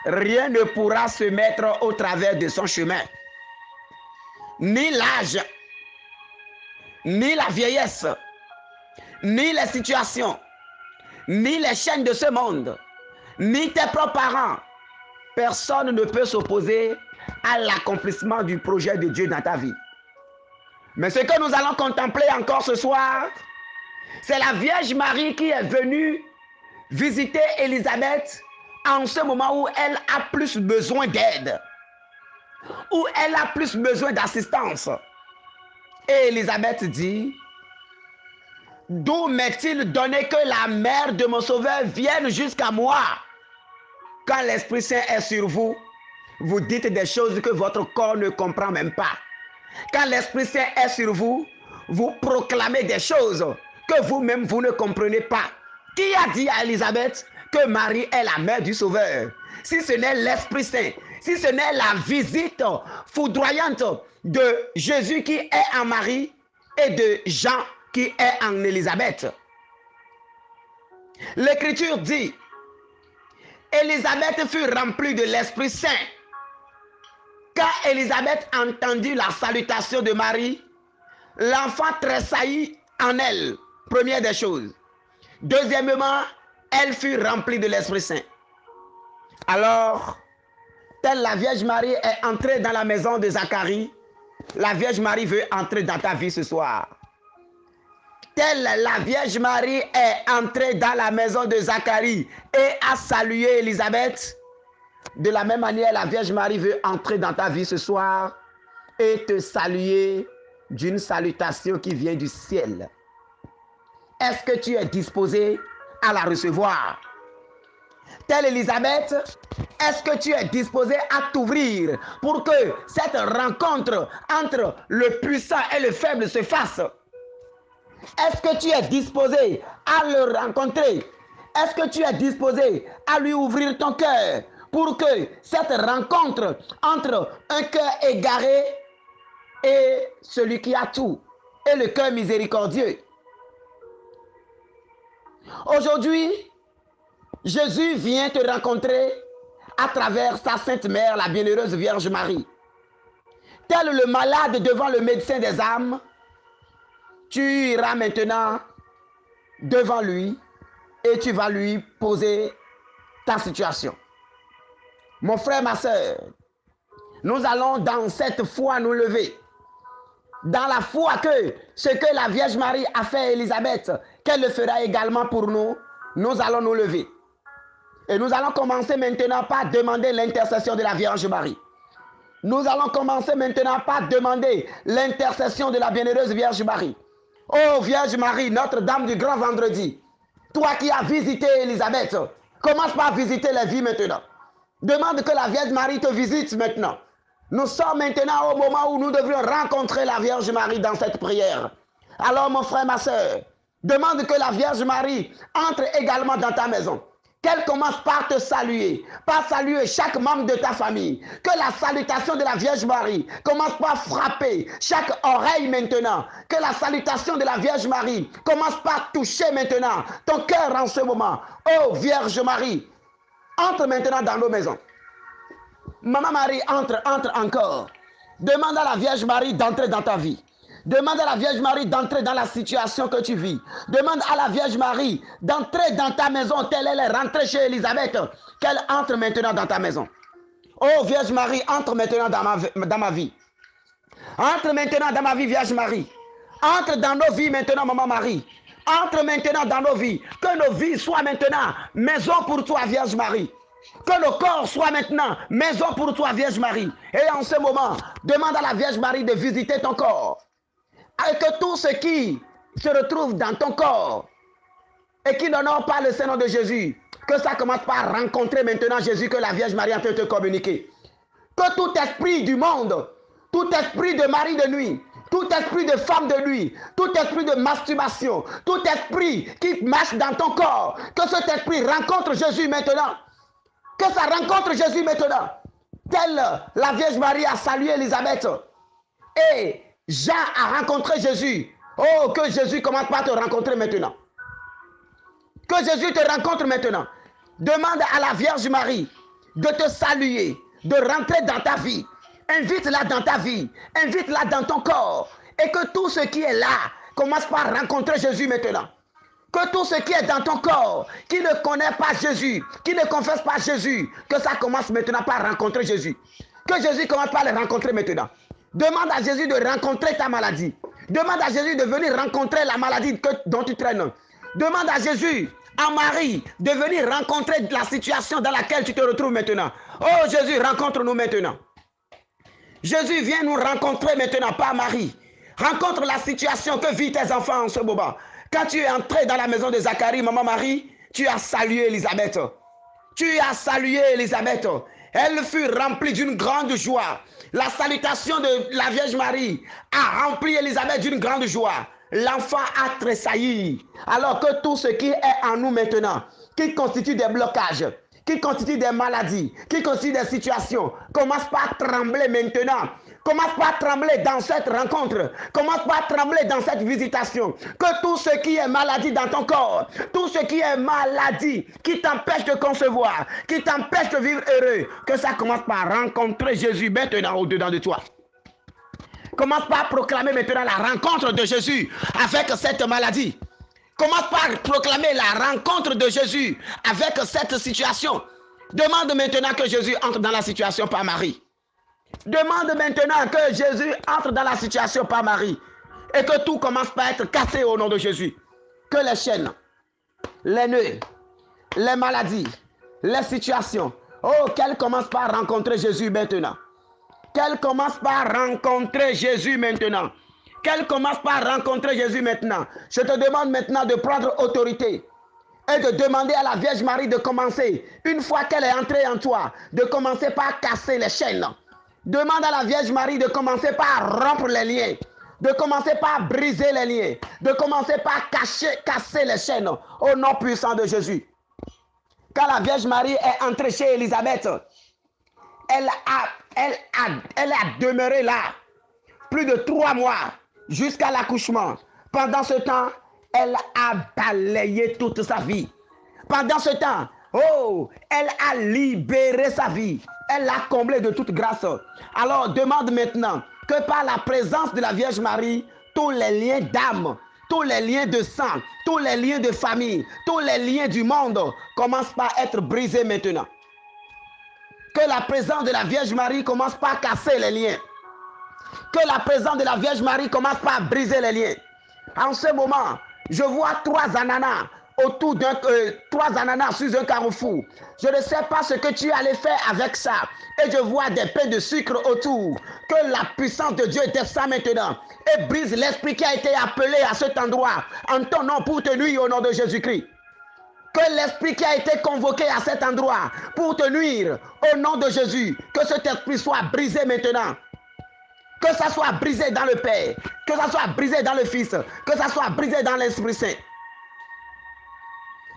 rien ne pourra se mettre au travers de son chemin. Ni l'âge, ni la vieillesse, ni les situations, ni les chaînes de ce monde, ni tes propres parents. Personne ne peut s'opposer à l'accomplissement du projet de Dieu dans ta vie. Mais ce que nous allons contempler encore ce soir, c'est la Vierge Marie qui est venue visiter Élisabeth en ce moment où elle a plus besoin d'aide, où elle a plus besoin d'assistance. Et Élisabeth dit, d'où m'est-il donné que la mère de mon sauveur vienne jusqu'à moi? Quand l'Esprit Saint est sur vous, vous dites des choses que votre corps ne comprend même pas. Quand l'Esprit Saint est sur vous, vous proclamez des choses que vous-même vous ne comprenez pas. Qui a dit à Élisabeth que Marie est la mère du Sauveur? Si ce n'est l'Esprit Saint, si ce n'est la visite foudroyante de Jésus qui est en Marie et de Jean qui est en Élisabeth. L'Écriture dit, Élisabeth fut remplie de l'Esprit Saint. Quand Élisabeth entendit la salutation de Marie, l'enfant tressaillit en elle, première des choses. Deuxièmement, elle fut remplie de l'Esprit Saint. Alors, telle la Vierge Marie est entrée dans la maison de Zacharie, la Vierge Marie veut entrer dans ta vie ce soir. Telle la Vierge Marie est entrée dans la maison de Zacharie et a salué Élisabeth, de la même manière, la Vierge Marie veut entrer dans ta vie ce soir et te saluer d'une salutation qui vient du ciel. Est-ce que tu es disposé à la recevoir? Telle Élisabeth, est-ce que tu es disposé à t'ouvrir pour que cette rencontre entre le puissant et le faible se fasse? Est-ce que tu es disposé à le rencontrer? Est-ce que tu es disposé à lui ouvrir ton cœur pour que cette rencontre entre un cœur égaré et celui qui a tout et le cœur miséricordieux? Aujourd'hui, Jésus vient te rencontrer à travers sa Sainte Mère, la bienheureuse Vierge Marie. Tel le malade devant le médecin des âmes, tu iras maintenant devant lui et tu vas lui poser ta situation. Mon frère, ma soeur, nous allons dans cette foi nous lever. Dans la foi que ce que la Vierge Marie a fait à Élisabeth, qu'elle le fera également pour nous, nous allons nous lever. Et nous allons commencer maintenant par demander l'intercession de la Vierge Marie. Nous allons commencer maintenant par demander l'intercession de la bienheureuse Vierge Marie. Oh Vierge Marie, Notre-Dame du Grand Vendredi, toi qui as visité Élisabeth, commence par visiter les vies maintenant. Demande que la Vierge Marie te visite maintenant. Nous sommes maintenant au moment où nous devrions rencontrer la Vierge Marie dans cette prière. Alors mon frère, ma soeur, demande que la Vierge Marie entre également dans ta maison. Qu'elle commence par te saluer, par saluer chaque membre de ta famille. Que la salutation de la Vierge Marie commence par frapper chaque oreille maintenant. Que la salutation de la Vierge Marie commence par toucher maintenant ton cœur en ce moment. Oh Vierge Marie, entre maintenant dans nos maisons. Maman Marie, entre encore. Demande à la Vierge Marie d'entrer dans ta vie. Demande à la Vierge Marie d'entrer dans la situation que tu vis. Demande à la Vierge Marie d'entrer dans ta maison telle elle est rentrée chez Élisabeth. Qu'elle entre maintenant dans ta maison. Oh Vierge Marie, entre maintenant dans ma vie. Entre maintenant dans ma vie, Vierge Marie. Entre dans nos vies maintenant, Maman Marie. Entre maintenant dans nos vies. Que nos vies soient maintenant maison pour toi, Vierge Marie. Que nos corps soient maintenant maison pour toi, Vierge Marie. Et en ce moment, demande à la Vierge Marie de visiter ton corps. Et que tout ce qui se retrouve dans ton corps et qui n'honore pas le Seigneur de Jésus, que ça commence par rencontrer maintenant Jésus que la Vierge Marie a te communiquer. Que tout esprit du monde, tout esprit de mari de nuit, tout esprit de femme de nuit, tout esprit de masturbation, tout esprit qui marche dans ton corps, que cet esprit rencontre Jésus maintenant. Que ça rencontre Jésus maintenant. Telle la Vierge Marie a salué Élisabeth. Et Jean a rencontré Jésus. Oh, que Jésus commence par te rencontrer maintenant. Que Jésus te rencontre maintenant. Demande à la Vierge Marie de te saluer, de rentrer dans ta vie. Invite-la dans ta vie. Invite-la dans ton corps. Et que tout ce qui est là commence par rencontrer Jésus maintenant. Que tout ce qui est dans ton corps, qui ne connaît pas Jésus, qui ne confesse pas Jésus, que ça commence maintenant par rencontrer Jésus. Que Jésus commence par le rencontrer maintenant. Demande à Jésus de rencontrer ta maladie. Demande à Jésus de venir rencontrer la maladie dont tu traînes. Demande à Jésus, à Marie, de venir rencontrer la situation dans laquelle tu te retrouves maintenant. Oh Jésus, rencontre-nous maintenant. Jésus, viens nous rencontrer maintenant par Marie. Rencontre la situation que vivent tes enfants en ce moment. Quand tu es entré dans la maison de Zacharie, Maman Marie, tu as salué Élisabeth. Tu as salué Élisabeth. Elle fut remplie d'une grande joie. La salutation de la Vierge Marie a rempli Élisabeth d'une grande joie. L'enfant a tressailli. Alors que tout ce qui est en nous maintenant, qui constitue des blocages, qui constitue des maladies, qui constitue des situations, commence par trembler maintenant. Commence par trembler dans cette rencontre. Commence par trembler dans cette visitation. Que tout ce qui est maladie dans ton corps, tout ce qui est maladie, qui t'empêche de concevoir, qui t'empêche de vivre heureux, que ça commence par rencontrer Jésus maintenant au-dedans de toi. Commence par proclamer maintenant la rencontre de Jésus avec cette maladie. Commence par proclamer la rencontre de Jésus avec cette situation. Demande maintenant que Jésus entre dans la situation par Marie. Demande maintenant que Jésus entre dans la situation par Marie. Et que tout commence par être cassé au nom de Jésus. Que les chaînes, les nœuds, les maladies, les situations, qu'elles commencent par rencontrer Jésus maintenant. Qu'elle commence par rencontrer Jésus maintenant. Qu'elle commence par rencontrer Jésus maintenant. Je te demande maintenant de prendre autorité et de demander à la Vierge Marie de commencer, une fois qu'elle est entrée en toi, de commencer par casser les chaînes. Demande à la Vierge Marie de commencer par rompre les liens, de commencer par briser les liens, de commencer par casser les chaînes au nom puissant de Jésus. Quand la Vierge Marie est entrée chez Élisabeth, elle a demeuré là plus de 3 mois jusqu'à l'accouchement. Pendant ce temps, elle a balayé toute sa vie. Pendant ce temps, elle a libéré sa vie. Elle l'a comblée de toute grâce. Alors demande maintenant que par la présence de la Vierge Marie, tous les liens d'âme, tous les liens de sang, tous les liens de famille, tous les liens du monde commencent par être brisés maintenant. Que la présence de la Vierge Marie commence par casser les liens. Que la présence de la Vierge Marie commence par briser les liens. En ce moment, je vois 3 ananas autour d'un 3 ananas sur un carrefour. Je ne sais pas ce que tu allais faire avec ça. Et je vois des pains de sucre autour. Que la puissance de Dieu descend maintenant et brise l'esprit qui a été appelé à cet endroit en ton nom pour te nuire au nom de Jésus-Christ. Que l'esprit qui a été convoqué à cet endroit pour te nuire au nom de Jésus, que cet esprit soit brisé maintenant. Que ça soit brisé dans le Père, que ça soit brisé dans le Fils, que ça soit brisé dans l'Esprit Saint.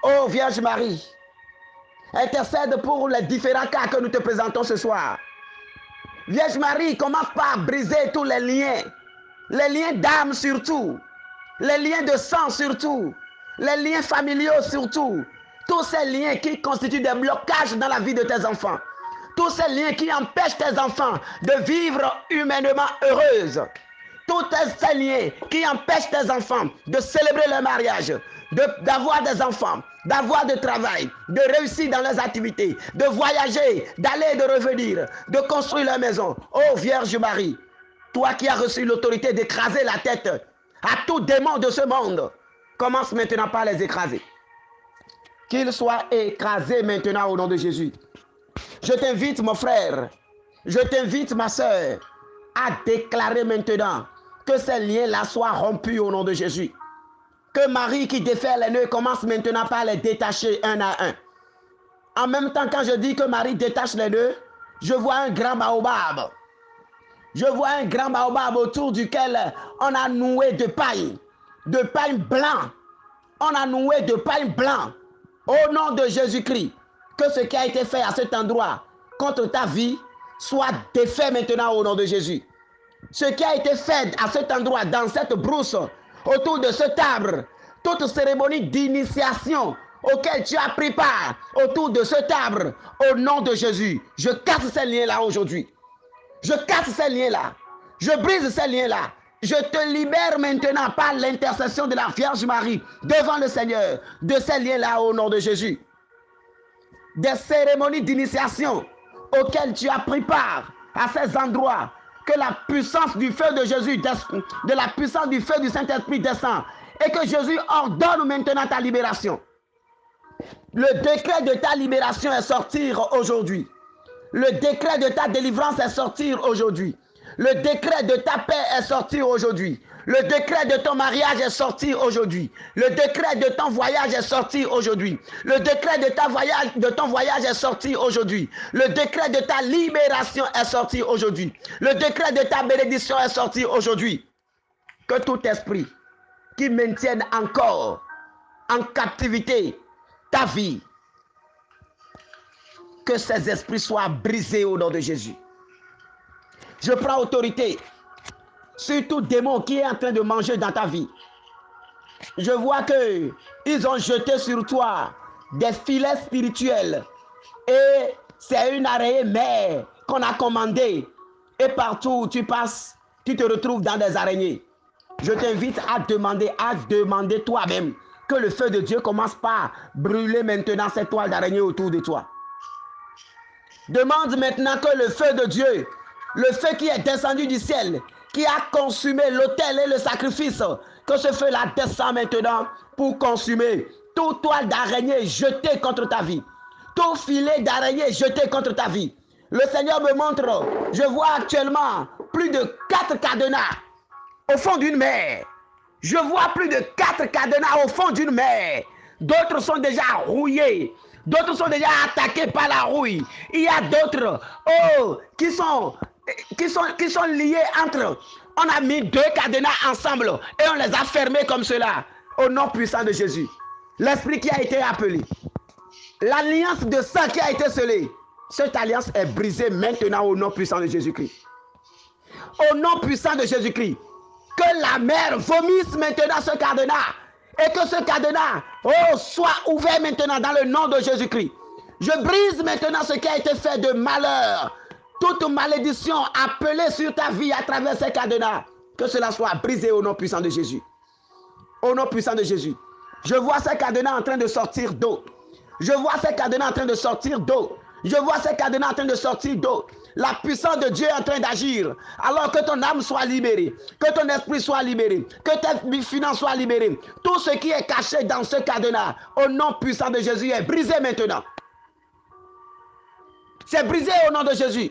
Oh Vierge Marie, intercède pour les différents cas que nous te présentons ce soir. Vierge Marie, commence par briser tous les liens d'âme surtout, les liens de sang surtout, les liens familiaux surtout, tous ces liens qui constituent des blocages dans la vie de tes enfants. Tous ces liens qui empêchent tes enfants de vivre humainement heureuse. Tous ces liens qui empêchent tes enfants de célébrer leur mariage, d'avoir des enfants, d'avoir du travail, de réussir dans leurs activités, de voyager, d'aller et de revenir, de construire leur maison. Oh Vierge Marie, toi qui as reçu l'autorité d'écraser la tête à tout démon de ce monde, commence maintenant par les écraser. Qu'ils soient écrasés maintenant au nom de Jésus. Je t'invite, mon frère, je t'invite, ma soeur, à déclarer maintenant que ces liens-là soient rompus au nom de Jésus. Que Marie qui défait les nœuds commence maintenant par les détacher un à un. En même temps, quand je dis que Marie détache les nœuds, je vois un grand baobab. Je vois un grand baobab autour duquel on a noué de paille blanc. On a noué de paille blanc. Au nom de Jésus-Christ, que ce qui a été fait à cet endroit contre ta vie soit défait maintenant au nom de Jésus. Ce qui a été fait à cet endroit, dans cette brousse, autour de cet arbre, toute cérémonie d'initiation auquel tu as pris part, autour de cet arbre, au nom de Jésus, je casse ces liens-là aujourd'hui. Je casse ces liens-là. Je brise ces liens-là. Je te libère maintenant par l'intercession de la Vierge Marie devant le Seigneur de ces liens-là au nom de Jésus. Des cérémonies d'initiation auxquelles tu as pris part à ces endroits, que la puissance du feu de Jésus, de la puissance du feu du Saint-Esprit descend et que Jésus ordonne maintenant ta libération. Le décret de ta libération est sortir aujourd'hui. Le décret de ta délivrance est sortir aujourd'hui. Le décret de ta paix est sorti aujourd'hui. Le décret de ton mariage est sorti aujourd'hui. Le décret de ton voyage est sorti aujourd'hui. Le décret de ton voyage est sorti aujourd'hui. Le décret de ta libération est sorti aujourd'hui. Le décret de ta bénédiction est sorti aujourd'hui. Que tout esprit qui maintienne encore en captivité ta vie, que ces esprits soient brisés au nom de Jésus. Je prends autorité sur tout démon qui est en train de manger dans ta vie. Je vois que ils ont jeté sur toi des filets spirituels et c'est une araignée mère qu'on a commandée et partout où tu passes, tu te retrouves dans des araignées. Je t'invite à demander toi-même que le feu de Dieu commence par brûler maintenant cette toile d'araignée autour de toi. Demande maintenant que le feu de Dieu, le feu qui est descendu du ciel, qui a consumé l'autel et le sacrifice, que ce feu-là descend maintenant pour consumer toute toile d'araignée jetée contre ta vie, tout filet d'araignée jeté contre ta vie. Le Seigneur me montre, je vois actuellement plus de 4 cadenas au fond d'une mer. Je vois plus de 4 cadenas au fond d'une mer. D'autres sont déjà rouillés. D'autres sont déjà attaqués par la rouille. Il y a d'autres qui sont liés entre. On a mis 2 cadenas ensemble et on les a fermés comme cela. Au nom puissant de Jésus. L'esprit qui a été appelé. L'alliance de sang qui a été scellée. Cette alliance est brisée maintenant au nom puissant de Jésus-Christ. Au nom puissant de Jésus-Christ. Que la mer vomisse maintenant ce cadenas. Et que ce cadenas soit ouvert maintenant dans le nom de Jésus-Christ. Je brise maintenant ce qui a été fait de malheur. Toute malédiction appelée sur ta vie à travers ces cadenas. Que cela soit brisé au nom puissant de Jésus. Au nom puissant de Jésus. Je vois ces cadenas en train de sortir d'eau. Je vois ces cadenas en train de sortir d'eau. Je vois ces cadenas en train de sortir d'eau. La puissance de Dieu est en train d'agir. Alors que ton âme soit libérée. Que ton esprit soit libéré. Que tes finances soient libérées. Tout ce qui est caché dans ce cadenas, au nom puissant de Jésus, est brisé maintenant. C'est brisé au nom de Jésus.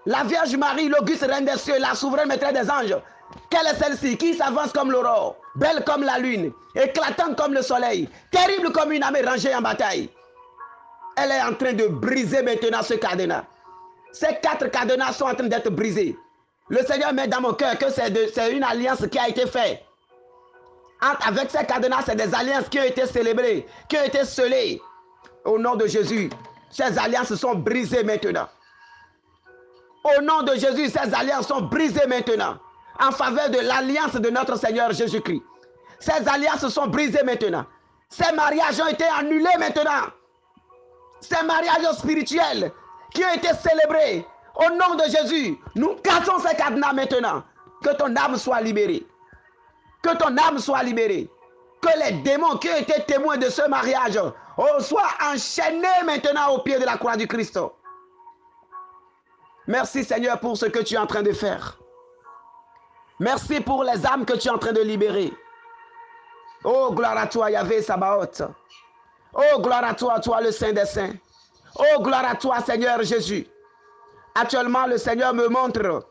La Vierge Marie, l'auguste reine des cieux, la souveraine maîtresse des anges. Quelle est celle-ci qui s'avance comme l'aurore, belle comme la lune, éclatante comme le soleil, terrible comme une armée rangée en bataille. Elle est en train de briser maintenant ce cadenas. Ces 4 cadenas sont en train d'être brisés. Le Seigneur met dans mon cœur que c'est une alliance qui a été faite. Avec ces cadenas, c'est des alliances qui ont été célébrées, qui ont été scellées. Au nom de Jésus, ces alliances sont brisées maintenant. Au nom de Jésus, ces alliances sont brisées maintenant. En faveur de l'alliance de notre Seigneur Jésus-Christ. Ces alliances sont brisées maintenant. Ces mariages ont été annulés maintenant. Ces mariages spirituels qui ont été célébrés au nom de Jésus. Nous cassons ces cadenas maintenant. Que ton âme soit libérée. Que ton âme soit libérée. Que les démons qui ont été témoins de ce mariage soient enchaînés maintenant au pied de la croix du Christ. Merci Seigneur pour ce que tu es en train de faire. Merci pour les âmes que tu es en train de libérer. Oh, gloire à toi, Yahvé Sabaoth. Oh, gloire à toi, toi le Saint des Saints. Oh, gloire à toi, Seigneur Jésus. Actuellement, le Seigneur me montre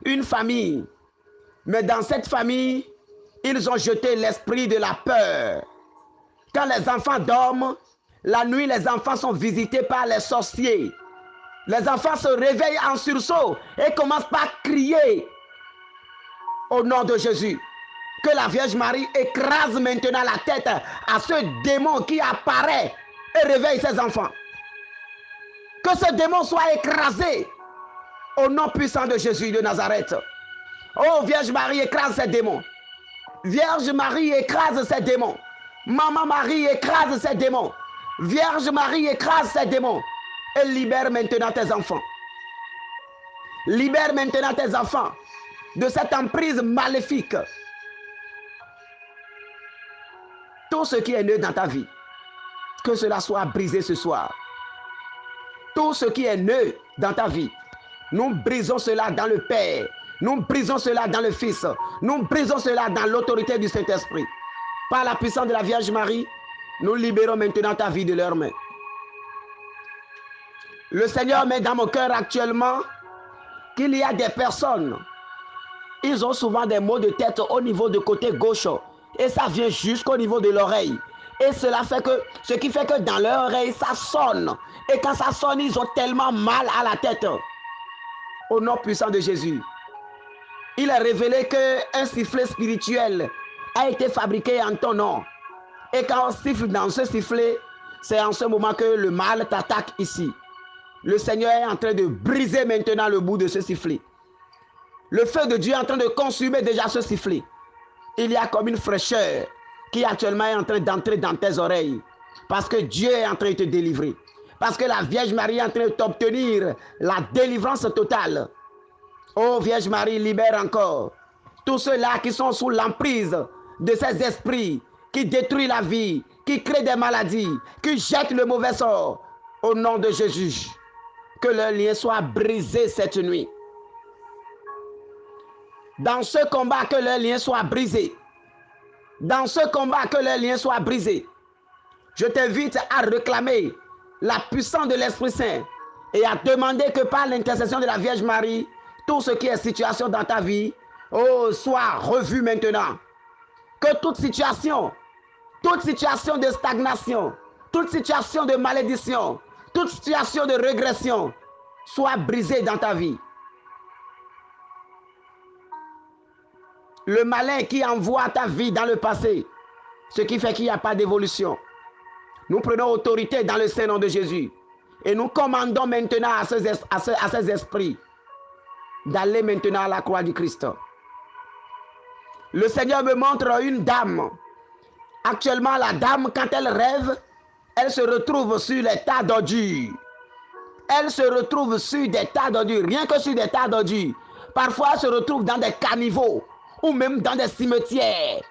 une famille. Mais dans cette famille, ils ont jeté l'esprit de la peur. Quand les enfants dorment, la nuit, les enfants sont visités par les sorciers. Les enfants se réveillent en sursaut et commencent par crier. Au nom de Jésus, que la Vierge Marie écrase maintenant la tête à ce démon qui apparaît et réveille ses enfants. Que ce démon soit écrasé au nom puissant de Jésus de Nazareth. Oh Vierge Marie, écrase ces démons. Vierge Marie, écrase ces démons. Maman Marie, écrase ces démons. Vierge Marie, écrase ces démons. Et libère maintenant tes enfants. Libère maintenant tes enfants de cette emprise maléfique. Tout ce qui est né dans ta vie, que cela soit brisé ce soir. Tout ce qui est né dans ta vie, nous brisons cela dans le Père. Nous brisons cela dans le Fils. Nous brisons cela dans l'autorité du Saint-Esprit. Par la puissance de la Vierge Marie, nous libérons maintenant ta vie de leurs mains. Le Seigneur met dans mon cœur actuellement qu'il y a des personnes ils ont souvent des maux de tête au niveau du côté gauche. Et ça vient jusqu'au niveau de l'oreille. Et ce qui fait que dans leur oreille, ça sonne. Et quand ça sonne, ils ont tellement mal à la tête. Au nom puissant de Jésus. Il est révélé qu'un sifflet spirituel a été fabriqué en ton nom. Et quand on siffle dans ce sifflet, c'est en ce moment que le mal t'attaque ici. Le Seigneur est en train de briser maintenant le bout de ce sifflet. Le feu de Dieu est en train de consumer déjà ce sifflet. Il y a comme une fraîcheur qui actuellement est en train d'entrer dans tes oreilles. Parce que Dieu est en train de te délivrer. Parce que la Vierge Marie est en train de t'obtenir la délivrance totale. Oh Vierge Marie, libère encore tous ceux-là qui sont sous l'emprise de ces esprits qui détruisent la vie, qui créent des maladies, qui jettent le mauvais sort. Au nom de Jésus, que leur lien soit brisé cette nuit. Dans ce combat, que leur lien soit brisé. Dans ce combat, que leur lien soit brisé. Je t'invite à réclamer la puissance de l'Esprit Saint et à demander que par l'intercession de la Vierge Marie, tout ce qui est situation dans ta vie, soit revu maintenant. Que toute situation de stagnation, toute situation de malédiction, toute situation de régression soit brisée dans ta vie. Le malin qui envoie ta vie dans le passé, ce qui fait qu'il n'y a pas d'évolution. Nous prenons autorité dans le Saint-Nom de Jésus et nous commandons maintenant à ces esprits d'aller maintenant à la croix du Christ. Le Seigneur me montre une dame. Actuellement, la dame, quand elle rêve, elle se retrouve sur les tas d'ordures. Elle se retrouve sur des tas d'ordures, rien que sur des tas d'ordures. Parfois, elle se retrouve dans des caniveaux ou même dans des cimetières.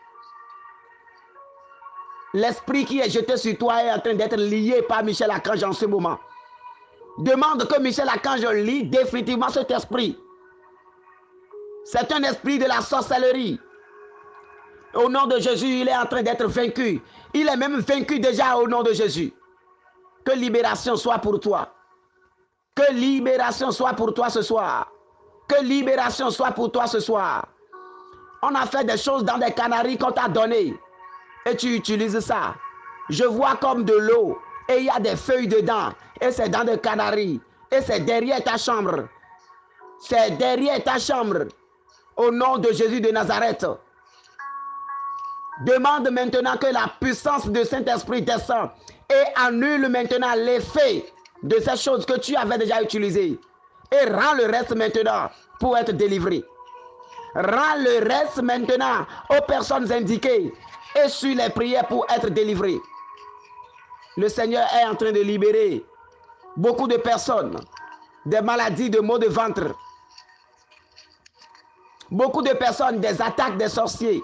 L'esprit qui est jeté sur toi est en train d'être lié par Michel Archange en ce moment. Demande que Michel Archange lie définitivement cet esprit. C'est un esprit de la sorcellerie. Au nom de Jésus, il est en train d'être vaincu. Il est même vaincu déjà au nom de Jésus. Que libération soit pour toi. Que libération soit pour toi ce soir. Que libération soit pour toi ce soir. On a fait des choses dans des canaries qu'on t'a données. Et tu utilises ça. Je vois comme de l'eau. Et il y a des feuilles dedans. Et c'est dans des canaries. Et c'est derrière ta chambre. C'est derrière ta chambre. Au nom de Jésus de Nazareth. Demande maintenant que la puissance du Saint-Esprit descende et annule maintenant l'effet de ces choses que tu avais déjà utilisées. Et rends le reste maintenant pour être délivré. Rends le reste maintenant aux personnes indiquées et sur les prières pour être délivré. Le Seigneur est en train de libérer beaucoup de personnes des maladies de maux de ventre. Beaucoup de personnes des attaques des sorciers.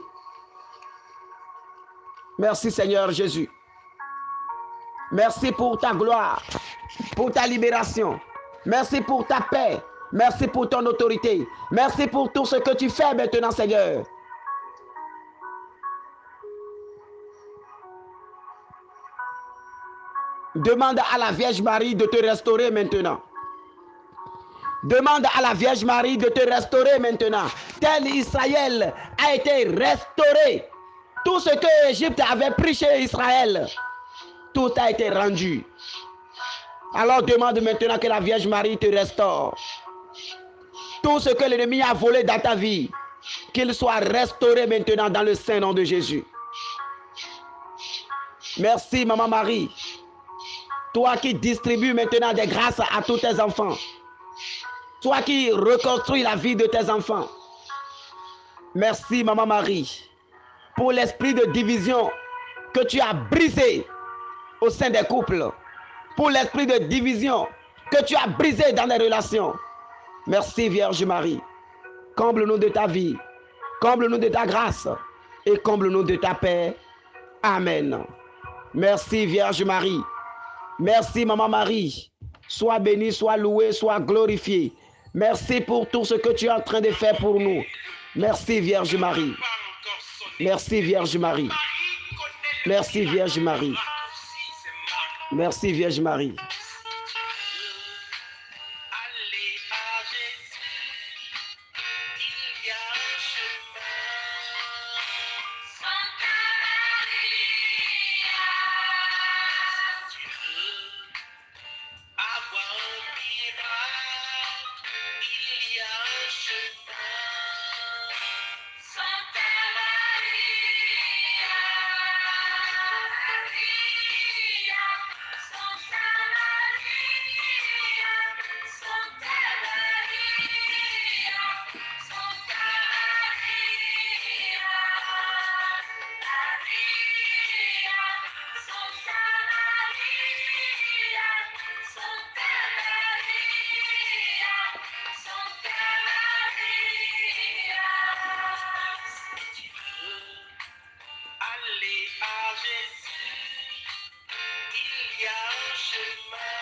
Merci Seigneur Jésus. Merci pour ta gloire, pour ta libération. Merci pour ta paix. Merci pour ton autorité. Merci pour tout ce que tu fais maintenant Seigneur. Demande à la Vierge Marie de te restaurer maintenant. Demande à la Vierge Marie de te restaurer maintenant. Tel Israël a été restauré. Tout ce que l'Égypte avait pris chez Israël, tout a été rendu. Alors demande maintenant que la Vierge Marie te restaure. Tout ce que l'ennemi a volé dans ta vie, qu'il soit restauré maintenant dans le Saint-Nom de Jésus. Merci Maman Marie. Toi qui distribues maintenant des grâces à tous tes enfants. Toi qui reconstruis la vie de tes enfants. Merci Maman Marie pour l'esprit de division que tu as brisé au sein des couples. Pour l'esprit de division que tu as brisé dans les relations. Merci Vierge Marie. Comble-nous de ta vie. Comble-nous de ta grâce. Et comble-nous de ta paix. Amen. Merci Vierge Marie. Merci Maman Marie. Sois bénie, sois louée, sois glorifiée. Merci pour tout ce que tu es en train de faire pour nous. Merci Vierge Marie. Merci Vierge Marie. Merci Vierge Marie. Merci Vierge Marie. Allez à Jésus, il y a un Jésus, il y a un chemin.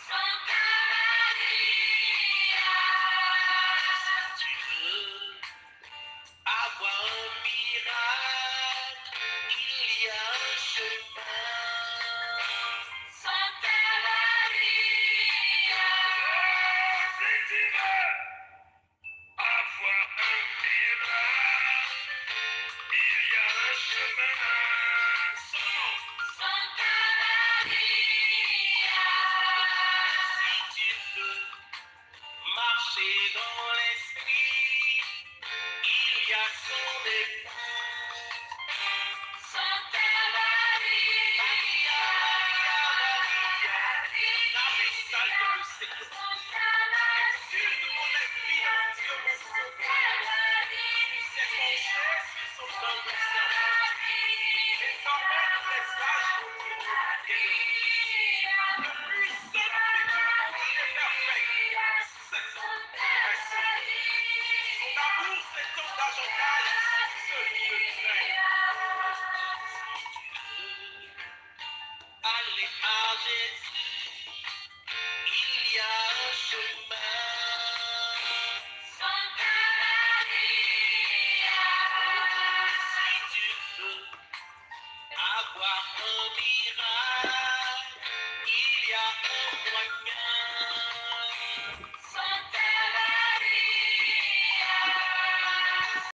Santa Maria, si tu veux avoir un miracle, il y a un chemin. Santa Maria, si tu veux avoir un miracle, il y a un chemin. Santa Maria, si tu veux marcher dans l'esprit, il y a son époux. Santa Maria, Maria, Maria, Maria, la message de le Seigneur. Exulte mon esprit en Dieu, mon sauveur. C'est son Jésus, son homme, le servant. Les enfants